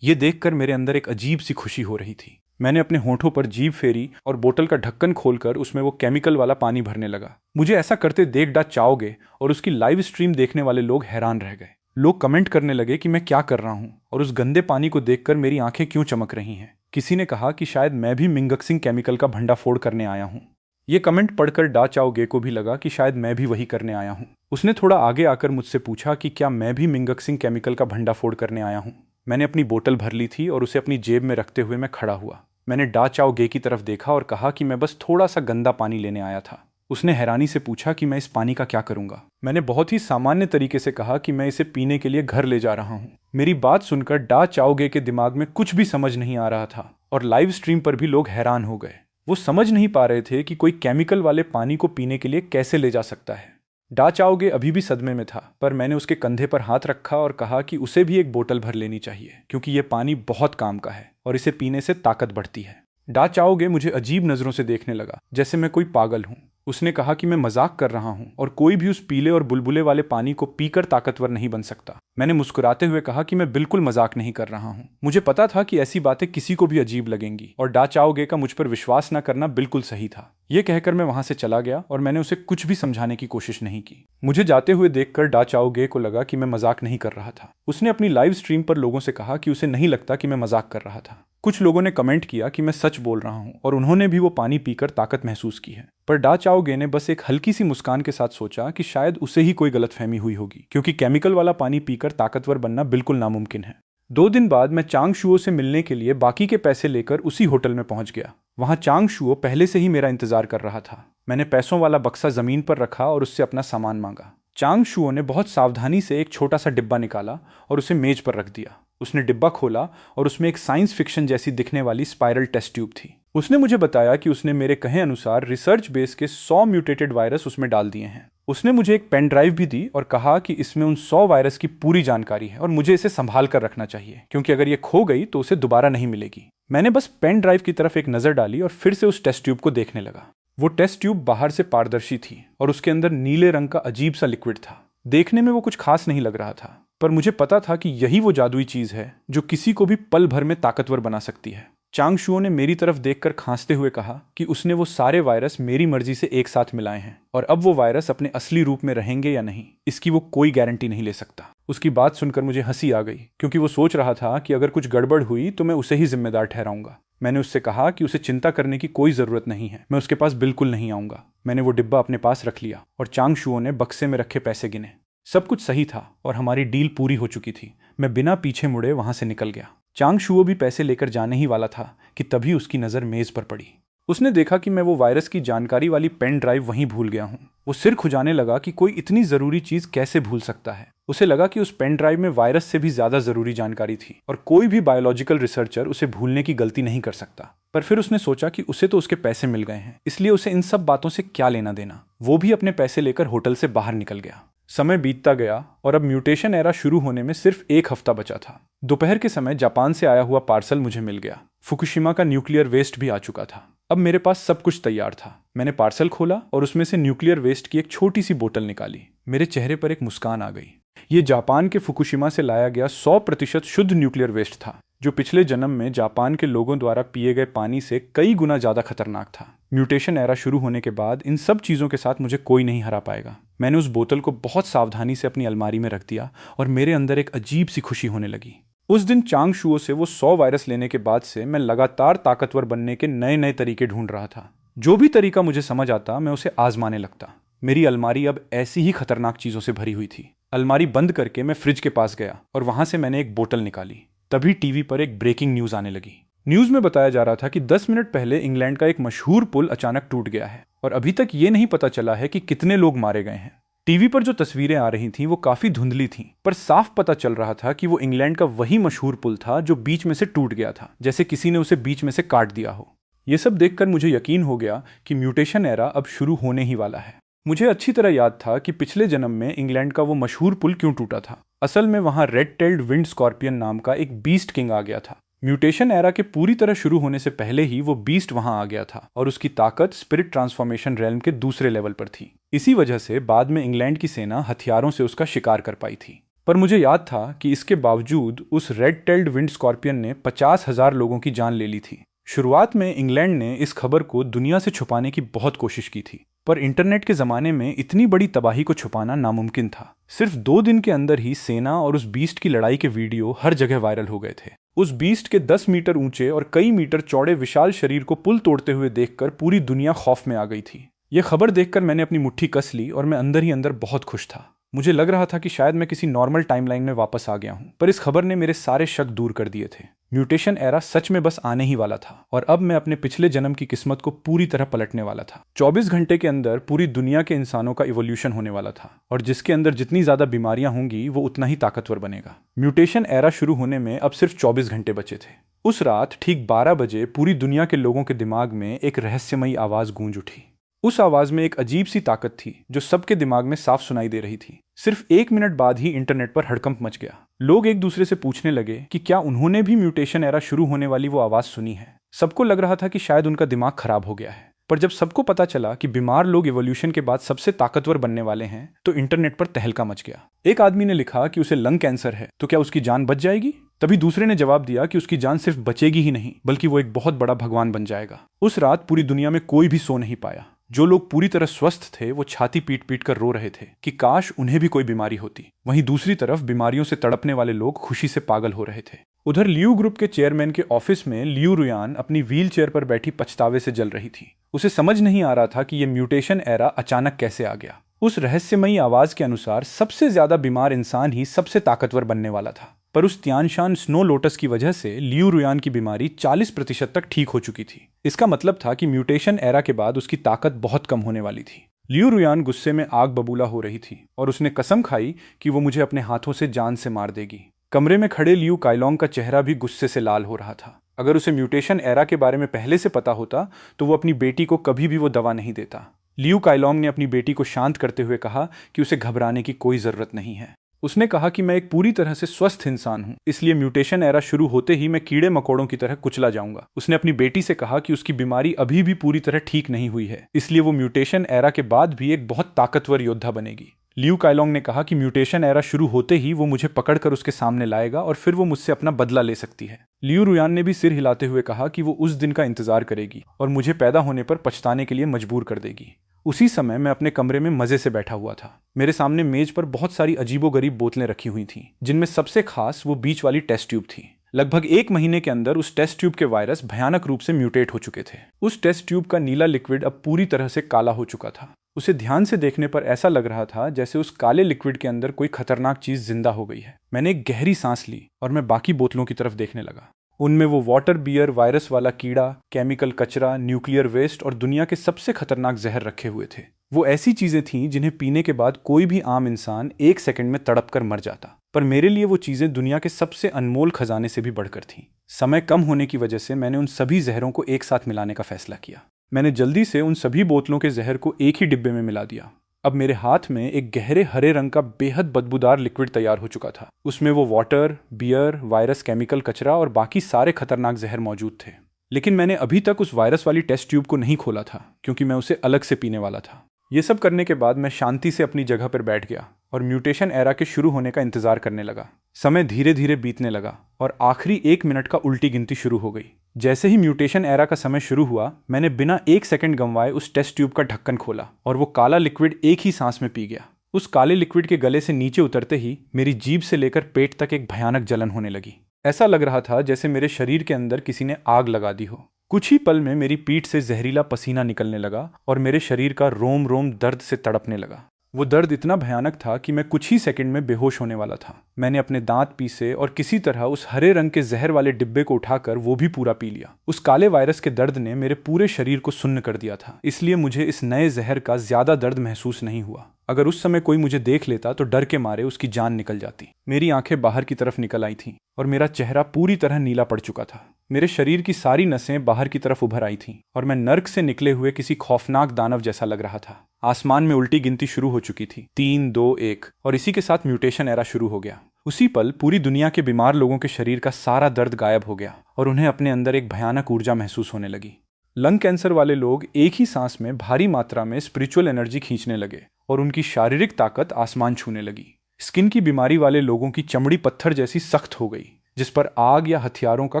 ये देखकर मेरे अंदर एक अजीब सी खुशी हो रही थी। मैंने अपने होंठों पर जीभ फेरी और बोतल का ढक्कन खोलकर उसमें वो केमिकल वाला पानी भरने लगा। मुझे ऐसा करते देख डा चाओगे और उसकी लाइव स्ट्रीम देखने वाले लोग हैरान रह गए। लोग कमेंट करने लगे कि मैं क्या कर रहा हूं और उस गंदे पानी को देखकर मेरी आंखें क्यों चमक रही हैं। किसी ने कहा कि शायद मैं भी मिंगक्सिंग केमिकल का भंडाफोड़ करने आया हूं। ये कमेंट पढ़कर डा चाओगे को भी लगा कि शायद मैं भी वही करने आया हूं। उसने थोड़ा आगे आकर मुझसे पूछा कि क्या मैं भी मिंगक्सिंग केमिकल का भंडाफोड़ करने आया हूं। मैंने अपनी बोतल भर ली थी और उसे अपनी जेब में रखते हुए मैं खड़ा हुआ। मैंने डा चाओगे की तरफ देखा और कहा कि मैं बस थोड़ा सा गंदा पानी लेने आया था। उसने हैरानी से पूछा कि मैं इस पानी का क्या करूंगा। मैंने बहुत ही सामान्य तरीके से कहा कि मैं इसे पीने के लिए घर ले जा रहा हूं। मेरी बात सुनकर डा चाओगे के दिमाग में कुछ भी समझ नहीं आ रहा था और लाइव स्ट्रीम पर भी लोग हैरान हो गए। वो समझ नहीं पा रहे थे कि कोई केमिकल वाले पानी को पीने के लिए कैसे ले जा सकता है। डा चाओगे अभी भी सदमे में था पर मैंने उसके कंधे पर हाथ रखा और कहा कि उसे भी एक बोतल भर लेनी चाहिए क्योंकि ये पानी बहुत काम का है और इसे पीने से ताकत बढ़ती है। डा चाओगे मुझे अजीब नजरों से देखने लगा जैसे मैं कोई पागल हूं। उसने कहा कि मैं मजाक कर रहा हूं और कोई भी उस पीले और बुलबुले वाले पानी को पीकर ताकतवर नहीं बन सकता। मैंने मुस्कुराते हुए कहा कि मैं बिल्कुल मजाक नहीं कर रहा हूं। मुझे पता था कि ऐसी बातें किसी को भी अजीब लगेंगी और डा चाओगे का मुझ पर विश्वास न करना बिल्कुल सही था। यह कहकर मैं वहां से चला गया और मैंने उसे कुछ भी समझाने की कोशिश नहीं की। मुझे जाते हुए देखकर डा चाओगे को लगा कि मैं मजाक नहीं कर रहा था। उसने अपनी लाइव स्ट्रीम पर लोगों से कहा कि उसे नहीं लगता कि मैं मजाक कर रहा था। कुछ लोगों ने कमेंट किया कि मैं सच बोल रहा हूं और उन्होंने भी वो पानी पीकर ताकत महसूस की है। पर डा चाओगे ने बस एक हल्की सी मुस्कान के साथ सोचा कि शायद उसे ही कोई गलतफहमी हुई होगी क्योंकि केमिकल वाला पानी पीकर ताकतवर बनना बिल्कुल नामुमकिन है। 2 दिन बाद मैं चांग शुओ से मिलने के लिए बाकी के पैसे लेकर उसी होटल में पहुंच गया। वहां चांग शुओ पहले से ही मेरा इंतजार कर रहा था। मैंने पैसों वाला बक्सा जमीन पर रखा और उससे अपना सामान मांगा। चांग शुओ ने बहुत सावधानी से एक छोटा सा डिब्बा निकाला और उसे मेज पर रख दिया। उसने डिब्बा खोला और उसमें एक साइंस फिक्शन जैसी दिखने वाली स्पाइरल टेस्ट ट्यूब थी। उसने मुझे बताया कि उसने मेरे कहे अनुसार रिसर्च बेस के 100 म्यूटेटेड वायरस उसमें डाल दिए हैं। उसने मुझे एक पेन ड्राइव भी दी और कहा कि इसमें उन 100 वायरस की पूरी जानकारी है और मुझे इसे संभाल कर रखना चाहिए क्योंकि अगर ये खो गई तो उसे दोबारा नहीं मिलेगी। मैंने बस पेन ड्राइव की तरफ एक नजर डाली और फिर से उस टेस्ट ट्यूब को देखने लगा। वो टेस्ट ट्यूब बाहर से पारदर्शी थी और उसके अंदर नीले रंग का अजीब सा लिक्विड था। देखने में वो कुछ खास नहीं लग रहा था पर मुझे पता था कि यही वो जादुई चीज है जो किसी को भी पल भर में ताकतवर बना सकती है। चांग शुओ ने मेरी तरफ देखकर खांसते हुए कहा कि उसने वो सारे वायरस मेरी मर्जी से एक साथ मिलाए हैं और अब वो वायरस अपने असली रूप में रहेंगे या नहीं इसकी वो कोई गारंटी नहीं ले सकता। उसकी बात सुनकर मुझे हंसी आ गई क्योंकि वो सोच रहा था कि अगर कुछ गड़बड़ हुई तो मैं उसे ही जिम्मेदार ठहराऊंगा। मैंने उससे कहा कि उसे चिंता करने की कोई जरूरत नहीं है, मैं उसके पास बिल्कुल नहीं आऊंगा। मैंने वो डिब्बा अपने पास रख लिया और चांग शुओ ने बक्से में रखे पैसे गिने। सब कुछ सही था और हमारी डील पूरी हो चुकी थी। मैं बिना पीछे मुड़े वहां से निकल गया। चांग शुओ भी पैसे लेकर जाने ही वाला था कि तभी उसकी नज़र मेज़ पर पड़ी। उसने देखा कि मैं वो वायरस की जानकारी वाली पेन ड्राइव वहीं भूल गया हूँ। वो सिर खुजाने लगा कि कोई इतनी ज़रूरी चीज़ कैसे भूल सकता है। उसे लगा कि उस पेन ड्राइव में वायरस से भी ज़्यादा ज़रूरी जानकारी थी और कोई भी बायोलॉजिकल रिसर्चर उसे भूलने की गलती नहीं कर सकता। पर फिर उसने सोचा कि उसे तो उसके पैसे मिल गए हैं, इसलिए उसे इन सब बातों से क्या लेना देना। वो भी अपने पैसे लेकर होटल से बाहर निकल गया। समय बीतता गया और अब म्यूटेशन एरा शुरू होने में सिर्फ एक हफ्ता बचा था। दोपहर के समय जापान से आया हुआ पार्सल मुझे मिल गया। फुकुशिमा का न्यूक्लियर वेस्ट भी आ चुका था। अब मेरे पास सब कुछ तैयार था। मैंने पार्सल खोला और उसमें से न्यूक्लियर वेस्ट की एक छोटी सी बोतल निकाली। मेरे चेहरे पर एक मुस्कान आ गई। ये जापान के फुकुशिमा से लाया गया 100% शुद्ध न्यूक्लियर वेस्ट था, जो पिछले जन्म में जापान के लोगों द्वारा पिए गए पानी से कई गुना ज्यादा खतरनाक था। म्यूटेशन एरा शुरू होने के बाद इन सब चीजों के साथ मुझे कोई नहीं हरा पाएगा। मैंने उस बोतल को बहुत सावधानी से अपनी अलमारी में रख दिया और मेरे अंदर एक अजीब सी खुशी होने लगी। उस दिन चांग शुओ से वो 100 वायरस लेने के बाद से मैं लगातार ताकतवर बनने के नए नए तरीके ढूंढ रहा था। जो भी तरीका मुझे समझ आता मैं उसे आजमाने लगता। मेरी अलमारी अब ऐसी ही खतरनाक चीजों से भरी हुई थी। अलमारी बंद करके मैं फ्रिज के पास गया और वहां से मैंने एक बोतल निकाली। तभी टीवी पर एक ब्रेकिंग न्यूज आने लगी। न्यूज में बताया जा रहा था कि 10 मिनट पहले इंग्लैंड का एक मशहूर पुल अचानक टूट गया है और अभी तक ये नहीं पता चला है कि कितने लोग मारे गए हैं। टीवी पर जो तस्वीरें आ रही थीं वो काफी धुंधली थीं, पर साफ पता चल रहा था कि वो इंग्लैंड का वही मशहूर पुल था जो बीच में से टूट गया था, जैसे किसी ने उसे बीच में से काट दिया हो। ये सब देखकर मुझे यकीन हो गया कि म्यूटेशन एरा अब शुरू होने ही वाला है। मुझे अच्छी तरह याद था कि पिछले जन्म में इंग्लैंड का वो मशहूर पुल क्यों टूटा था। असल में वहां रेड टेल्ड विंड स्कॉर्पियन नाम का एक बीस्ट किंग आ गया था। म्यूटेशन एरा के पूरी तरह शुरू होने से पहले ही वो बीस्ट वहां आ गया था और उसकी ताकत स्पिरिट ट्रांसफॉर्मेशन रेल्म के दूसरे लेवल पर थी। इसी वजह से बाद में इंग्लैंड की सेना हथियारों से उसका शिकार कर पाई थी। पर मुझे याद था कि इसके बावजूद उस रेड टेल्ड विंड स्कॉर्पियन ने 50,000 लोगों की जान ले ली थी। शुरुआत में इंग्लैंड ने इस खबर को दुनिया से छुपाने की बहुत कोशिश की थी, पर इंटरनेट के जमाने में इतनी बड़ी तबाही को छुपाना नामुमकिन था। सिर्फ 2 दिन के अंदर ही सेना और उस बीस्ट की लड़ाई के वीडियो हर जगह वायरल हो गए थे। उस बीस्ट के 10 मीटर ऊंचे और कई मीटर चौड़े विशाल शरीर को पुल तोड़ते हुए देखकर पूरी दुनिया खौफ में आ गई थी। यह खबर देखकर मैंने अपनी मुट्ठी कस ली और मैं अंदर ही अंदर बहुत खुश था। मुझे लग रहा था कि शायद मैं किसी नॉर्मल टाइमलाइन में वापस आ गया हूं, पर इस खबर ने मेरे सारे शक दूर कर दिए थे। म्यूटेशन एरा सच में बस आने ही वाला था और अब मैं अपने पिछले जन्म की किस्मत को पूरी तरह पलटने वाला था। 24 घंटे के अंदर पूरी दुनिया के इंसानों का इवोल्यूशन होने वाला था और जिसके अंदर जितनी ज्यादा बीमारियां होंगी वो उतना ही ताकतवर बनेगा। म्यूटेशन एरा शुरू होने में अब सिर्फ 24 घंटे बचे थे। उस रात ठीक 12 बजे पूरी दुनिया के लोगों के दिमाग में एक रहस्यमयी आवाज गूंज उठी। उस आवाज में एक अजीब सी ताकत थी जो सबके दिमाग में साफ सुनाई दे रही थी। सिर्फ 1 मिनट बाद ही इंटरनेट पर हड़कंप मच गया। लोग एक दूसरे से पूछने लगे कि क्या उन्होंने भी म्यूटेशन एरा शुरू होने वाली वो आवाज सुनी है। सबको लग रहा था कि शायद उनका दिमाग खराब हो गया है। पर जब सबको पता चला कि बीमार लोग इवोल्यूशन के बाद सबसे ताकतवर बनने वाले हैं, तो इंटरनेट पर तहलका मच गया। एक आदमी ने लिखा कि उसे लंग कैंसर है, तो क्या उसकी जान बच जाएगी? तभी दूसरे ने जवाब दिया कि उसकी जान सिर्फ बचेगी ही नहीं, बल्कि वो एक बहुत बड़ा भगवान बन जाएगा। उस रात पूरी दुनिया में कोई भी सो नहीं पाया। जो लोग पूरी तरह स्वस्थ थे वो छाती पीट पीट कर रो रहे थे कि काश उन्हें भी कोई बीमारी होती। वहीं दूसरी तरफ बीमारियों से तड़पने वाले लोग खुशी से पागल हो रहे थे। उधर लियू ग्रुप के चेयरमैन के ऑफिस में लियू रुयान अपनी व्हील चेयर पर बैठी पछतावे से जल रही थी। उसे समझ नहीं आ रहा था कि यह म्यूटेशन एरा अचानक कैसे आ गया। उस रहस्यमयी आवाज के अनुसार सबसे ज्यादा बीमार इंसान ही सबसे ताकतवर बनने वाला था, पर उस त्यानशान स्नो लोटस की वजह से लियू रुयान की बीमारी 40% तक ठीक हो चुकी थी। इसका मतलब था कि म्यूटेशन एरा के बाद उसकी ताकत बहुत कम होने वाली थी। लियू रुयान गुस्से में आग बबूला हो रही थी और उसने कसम खाई कि वो मुझे अपने हाथों से जान से मार देगी। कमरे में खड़े लियू काइलोंग का चेहरा भी गुस्से से लाल हो रहा था। अगर उसे म्यूटेशन एरा के बारे में पहले से पता होता तो वो अपनी बेटी को कभी भी वो दवा नहीं देता। लियू काइलोंग ने अपनी बेटी को शांत करते हुए कहा कि उसे घबराने की कोई जरूरत नहीं है। उसने कहा कि मैं एक पूरी तरह से स्वस्थ इंसान हूं, इसलिए म्यूटेशन एरा शुरू होते ही मैं कीड़े मकोड़ों की तरह कुचला जाऊंगा। उसने अपनी बेटी से कहा कि उसकी बीमारी अभी भी पूरी तरह ठीक नहीं हुई है, इसलिए वो म्यूटेशन एरा के बाद भी एक बहुत ताकतवर योद्धा बनेगी। लियू काइलोंग ने कहा कि म्यूटेशन एरा शुरू होते ही वो मुझे पकड़कर उसके सामने लाएगा और फिर वो मुझसे अपना बदला ले सकती है। लियू रुयान ने भी सिर हिलाते हुए कहा कि वो उस दिन का इंतजार करेगी और मुझे पैदा होने पर पछताने के लिए मजबूर कर देगी। उसी समय मैं अपने कमरे में मजे से बैठा हुआ था। मेरे सामने मेज पर बहुत सारी अजीबोगरीब बोतलें रखी हुई थीं, जिनमें सबसे खास वो बीच वाली टेस्ट ट्यूब थी। लगभग 1 महीने के अंदर उस टेस्ट ट्यूब के वायरस भयानक रूप से म्यूटेट हो चुके थे। उस टेस्ट ट्यूब का नीला लिक्विड अब पूरी तरह से काला हो चुका था। उसे ध्यान से देखने पर ऐसा लग रहा था जैसे उस काले लिक्विड के अंदर कोई खतरनाक चीज जिंदा हो गई है। मैंने एक गहरी सांस ली और मैं बाकी बोतलों की तरफ देखने लगा। उनमें वो वाटर बियर, वायरस वाला कीड़ा, केमिकल कचरा, न्यूक्लियर वेस्ट और दुनिया के सबसे खतरनाक जहर रखे हुए थे। वो ऐसी चीजें थीं जिन्हें पीने के बाद कोई भी आम इंसान 1 सेकंड में तड़प कर मर जाता, पर मेरे लिए वो चीजें दुनिया के सबसे अनमोल खजाने से भी बढ़कर थीं। समय कम होने की वजह से मैंने उन सभी जहरों को एक साथ मिलाने का फैसला किया। मैंने जल्दी से उन सभी बोतलों के जहर को एक ही डिब्बे में मिला दिया। अब मेरे हाथ में एक गहरे हरे रंग का बेहद बदबूदार लिक्विड तैयार हो चुका था। उसमें वो वाटर, बियर, वायरस, केमिकल कचरा और बाकी सारे खतरनाक जहर मौजूद थे। लेकिन मैंने अभी तक उस वायरस वाली टेस्ट ट्यूब को नहीं खोला था, क्योंकि मैं उसे अलग से पीने वाला था। ये सब करने के बाद मैं शांति से अपनी जगह पर बैठ गया और म्यूटेशन एरा के शुरू होने का इंतजार करने लगा। समय धीरे धीरे बीतने लगा और आखिरी 1 मिनट का उल्टी गिनती शुरू हो गई। जैसे ही म्यूटेशन एरा का समय शुरू हुआ, मैंने बिना 1 सेकंड गंवाए उस टेस्ट ट्यूब का ढक्कन खोला और वो काला लिक्विड एक ही सांस में पी गया। उस काले लिक्विड के गले से नीचे उतरते ही मेरी जीभ से लेकर पेट तक एक भयानक जलन होने लगी। ऐसा लग रहा था जैसे मेरे शरीर के अंदर किसी ने आग लगा दी हो। कुछ ही पल में मेरी पीठ से जहरीला पसीना निकलने लगा और मेरे शरीर का रोम रोम दर्द से तड़पने लगा। वो दर्द इतना भयानक था कि मैं कुछ ही सेकंड में बेहोश होने वाला था। मैंने अपने दांत पीसे और किसी तरह उस हरे रंग के जहर वाले डिब्बे को उठाकर वो भी पूरा पी लिया। उस काले वायरस के दर्द ने मेरे पूरे शरीर को सुन्न कर दिया था, इसलिए मुझे इस नए जहर का ज्यादा दर्द महसूस नहीं हुआ। अगर उस समय कोई मुझे देख लेता तो डर के मारे उसकी जान निकल जाती। मेरी आंखें बाहर की तरफ निकल आई थीं और मेरा चेहरा पूरी तरह नीला पड़ चुका था। मेरे शरीर की सारी नसें बाहर की तरफ उभर आई थीं और मैं नर्क से निकले हुए किसी खौफनाक दानव जैसा लग रहा था। आसमान में उल्टी गिनती शुरू हो चुकी थी, 3, 2, 1, और इसी के साथ म्यूटेशन एरा शुरू हो गया। उसी पल पूरी दुनिया के बीमार लोगों के शरीर का सारा दर्द गायब हो गया और उन्हें अपने अंदर एक भयानक ऊर्जा महसूस होने लगी। लंग कैंसर वाले लोग एक ही सांस में भारी मात्रा में स्पिरिचुअल एनर्जी खींचने लगे और उनकी शारीरिक ताकत आसमान छूने लगी। स्किन की बीमारी वाले लोगों की चमड़ी पत्थर जैसी सख्त हो गई, जिस पर आग या हथियारों का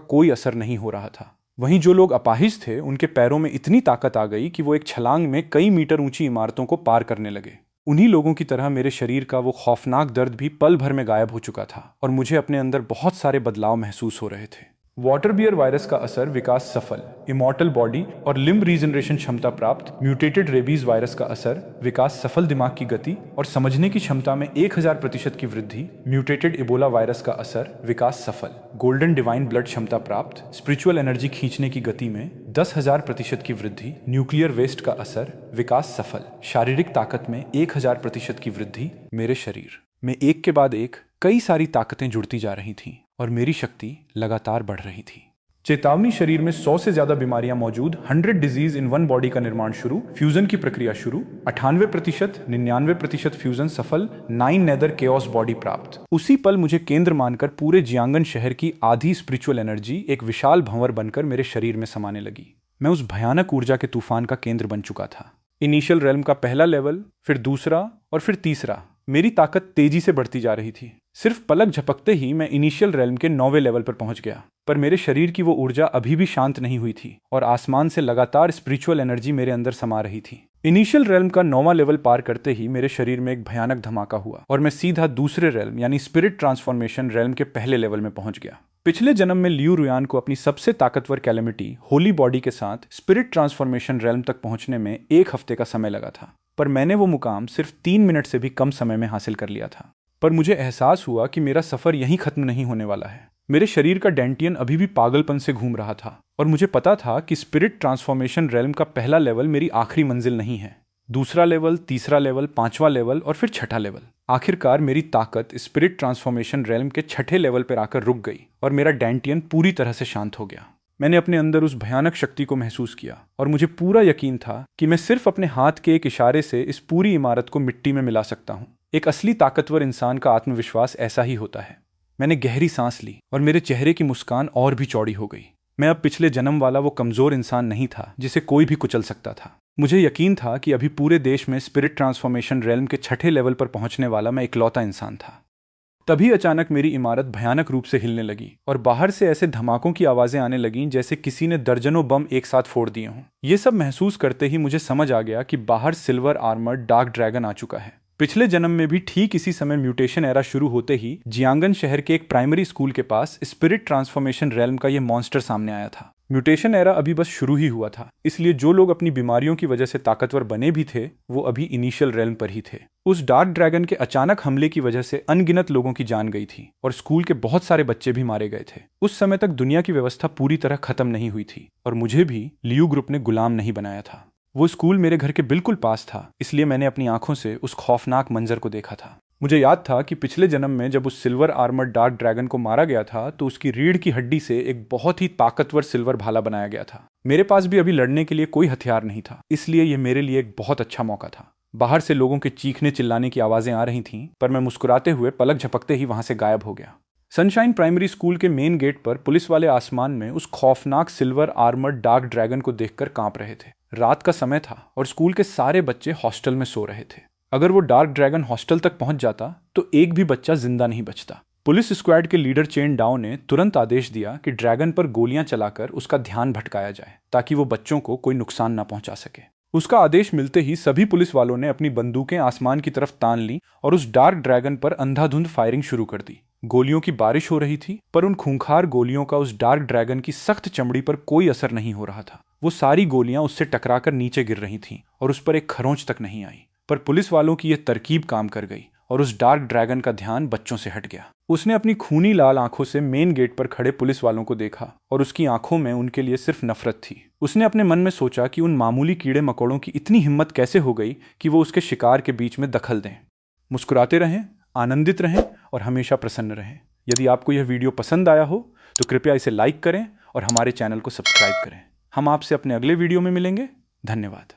कोई असर नहीं हो रहा था। वहीं जो लोग अपाहिज थे, उनके पैरों में इतनी ताकत आ गई कि वो एक छलांग में कई मीटर ऊंची इमारतों को पार करने लगे। उन्हीं लोगों की तरह मेरे शरीर का वो खौफनाक दर्द भी पल भर में गायब हो चुका था और मुझे अपने अंदर बहुत सारे बदलाव महसूस हो रहे थे। वाटर बियर वायरस का असर, विकास सफल। इमॉर्टल बॉडी और लिम्ब रीजनरेशन क्षमता प्राप्त। म्यूटेटेड रेबीज वायरस का असर, विकास सफल। दिमाग की गति और समझने की क्षमता में 1000% की वृद्धि। म्यूटेटेड इबोला वायरस का असर, विकास सफल। गोल्डन डिवाइन ब्लड क्षमता प्राप्त। स्पिरिचुअल एनर्जी खींचने की गति में 10,000% की वृद्धि। न्यूक्लियर वेस्ट का असर, विकास सफल। शारीरिक ताकत में 1000% की वृद्धि। मेरे शरीर में एक के बाद एक कई सारी ताकतें जुड़ती जा रही थीं और मेरी शक्ति लगातार बढ़ रही थी। चेतावनी, शरीर में 100 से ज्यादा बीमारियां मौजूद। 100 डिजीज इन वन बॉडी का निर्माण शुरू। फ्यूजन की प्रक्रिया शुरू। 98%, 99% फ्यूजन सफल। 9 नेदर केओस बॉडी प्राप्त। उसी पल मुझे केंद्र मानकर पूरे जियांगन शहर की आधी स्पिरिचुअल एनर्जी एक विशाल भंवर बनकर मेरे शरीर में समाने लगी। मैं उस भयानक ऊर्जा के तूफान का केंद्र बन चुका था। इनिशियल रेल्म का पहला लेवल, फिर दूसरा और फिर तीसरा। मेरी ताकत तेजी से बढ़ती जा रही थी। सिर्फ पलक झपकते ही मैं इनिशियल रेल्म के 9वें लेवल पर पहुंच गया, पर मेरे शरीर की वो ऊर्जा अभी भी शांत नहीं हुई थी और आसमान से लगातार स्पिरिचुअल एनर्जी मेरे अंदर समा रही थी। इनिशियल रेल्म का 9वां लेवल पार करते ही मेरे शरीर में एक भयानक धमाका हुआ और मैं सीधा दूसरे रेल्म यानी स्पिरिट ट्रांसफॉर्मेशन रेल्म के पहले लेवल में पहुंच गया। पिछले जन्म में लियू रुयान को अपनी सबसे ताकतवर कैलेमिटी होली बॉडी के साथ स्पिरिट ट्रांसफॉर्मेशन रेल्म तक पहुंचने में 1 हफ्ते का समय लगा था, पर मैंने वो मुकाम सिर्फ 3 मिनट से भी कम समय में हासिल कर लिया था। पर मुझे एहसास हुआ कि मेरा सफर यहीं खत्म नहीं होने वाला है। मेरे शरीर का डेंटियन अभी भी पागलपन से घूम रहा था और मुझे पता था कि स्पिरिट ट्रांसफॉर्मेशन रेल्म का पहला लेवल मेरी आखिरी मंजिल नहीं है। दूसरा लेवल, तीसरा लेवल, 5वां लेवल और फिर 6ठा लेवल। आखिरकार मेरी ताकत स्पिरिट ट्रांसफॉर्मेशन रेल्म के 6ठे लेवल पर आकर रुक गई और मेरा डेंटियन पूरी तरह से शांत हो गया। मैंने अपने अंदर उस भयानक शक्ति को महसूस किया और मुझे पूरा यकीन था कि मैं सिर्फ अपने हाथ के एक इशारे से इस पूरी इमारत को मिट्टी में मिला सकता हूँ। एक असली ताकतवर इंसान का आत्मविश्वास ऐसा ही होता है। मैंने गहरी सांस ली और मेरे चेहरे की मुस्कान और भी चौड़ी हो गई। मैं अब पिछले जन्म वाला वो कमजोर इंसान नहीं था जिसे कोई भी कुचल सकता था। मुझे यकीन था कि अभी पूरे देश में स्पिरिट ट्रांसफॉर्मेशन रेल्म के 6ठे लेवल पर पहुंचने वाला मैं इकलौता इंसान था। तभी अचानक मेरी इमारत भयानक रूप से हिलने लगी और बाहर से ऐसे धमाकों की आवाजें आने लगीं जैसे किसी ने दर्जनों बम एक साथ फोड़ दिए हों। ये सब महसूस करते ही मुझे समझ आ गया कि बाहर सिल्वर आर्मर्ड डार्क ड्रैगन आ चुका है। पिछले जन्म में भी ठीक इसी समय म्यूटेशन एरा शुरू होते ही जियांगन शहर के एक प्राइमरी स्कूल के पास स्पिरिट ट्रांसफॉर्मेशन रेल्म का ये मॉन्स्टर सामने आया था। म्यूटेशन एरा अभी बस शुरू ही हुआ था, इसलिए जो लोग अपनी बीमारियों की वजह से ताकतवर बने भी थे वो अभी इनिशियल रेल्म पर ही थे। उस डार्क ड्रैगन के अचानक हमले की वजह से अनगिनत लोगों की जान गई थी और स्कूल के बहुत सारे बच्चे भी मारे गए थे। उस समय तक दुनिया की व्यवस्था पूरी तरह खत्म नहीं हुई थी और मुझे भी लियू ग्रुप ने गुलाम नहीं बनाया था। वो स्कूल मेरे घर के बिल्कुल पास था, इसलिए मैंने अपनी आंखों से उस खौफनाक मंजर को देखा था। मुझे याद था कि पिछले जन्म में जब उस सिल्वर आर्मर्ड डार्क ड्रैगन को मारा गया था तो उसकी रीढ़ की हड्डी से एक बहुत ही ताकतवर सिल्वर भाला बनाया गया था। मेरे पास भी अभी लड़ने के लिए कोई हथियार नहीं था, इसलिए यह मेरे लिए एक बहुत अच्छा मौका था। बाहर से लोगों के चीखने चिल्लाने की आवाजें आ रही थीं, पर मैं मुस्कुराते हुए पलक झपकते ही वहां से गायब हो गया। सनशाइन प्राइमरी स्कूल के मेन गेट पर पुलिस वाले आसमान में उस खौफनाक सिल्वर आर्मर्ड डार्क ड्रैगन को देखकर कांप रहे थे। रात का समय था और स्कूल के सारे बच्चे हॉस्टल में सो रहे थे। अगर वो डार्क ड्रैगन हॉस्टल तक पहुंच जाता तो एक भी बच्चा जिंदा नहीं बचता। पुलिस स्क्वाड के लीडर चेन डाओ ने तुरंत आदेश दिया कि ड्रैगन पर गोलियां चलाकर उसका ध्यान भटकाया जाए ताकि वो बच्चों को कोई नुकसान ना पहुंचा सके। उसका आदेश मिलते ही सभी पुलिस वालों ने अपनी बंदूकें आसमान की तरफ तान ली और उस डार्क ड्रैगन पर अंधाधुंध फायरिंग शुरू कर दी। गोलियों की बारिश हो रही थी, पर उन खूंखार गोलियों का उस डार्क ड्रैगन की सख्त चमड़ी पर कोई असर नहीं हो रहा था। वो सारी गोलियां उससे टकराकर नीचे गिर रही थीं और उस पर एक खरोंच तक नहीं आई। पर पुलिस वालों की यह तरकीब काम कर गई और उस डार्क ड्रैगन का ध्यान बच्चों से हट गया। उसने अपनी खूनी लाल आंखों से मेन गेट पर खड़े पुलिस वालों को देखा और उसकी आंखों में उनके लिए सिर्फ नफरत थी। उसने अपने मन में सोचा कि उन मामूली कीड़े मकोड़ों की इतनी हिम्मत कैसे हो गई कि वो उसके शिकार के बीच में दखल दें। मुस्कुराते रहें, आनंदित रहें और हमेशा प्रसन्न रहें। यदि आपको यह वीडियो पसंद आया हो तो कृपया इसे लाइक करें और हमारे चैनल को सब्सक्राइब करें। हम आपसे अपने अगले वीडियो में मिलेंगे। धन्यवाद।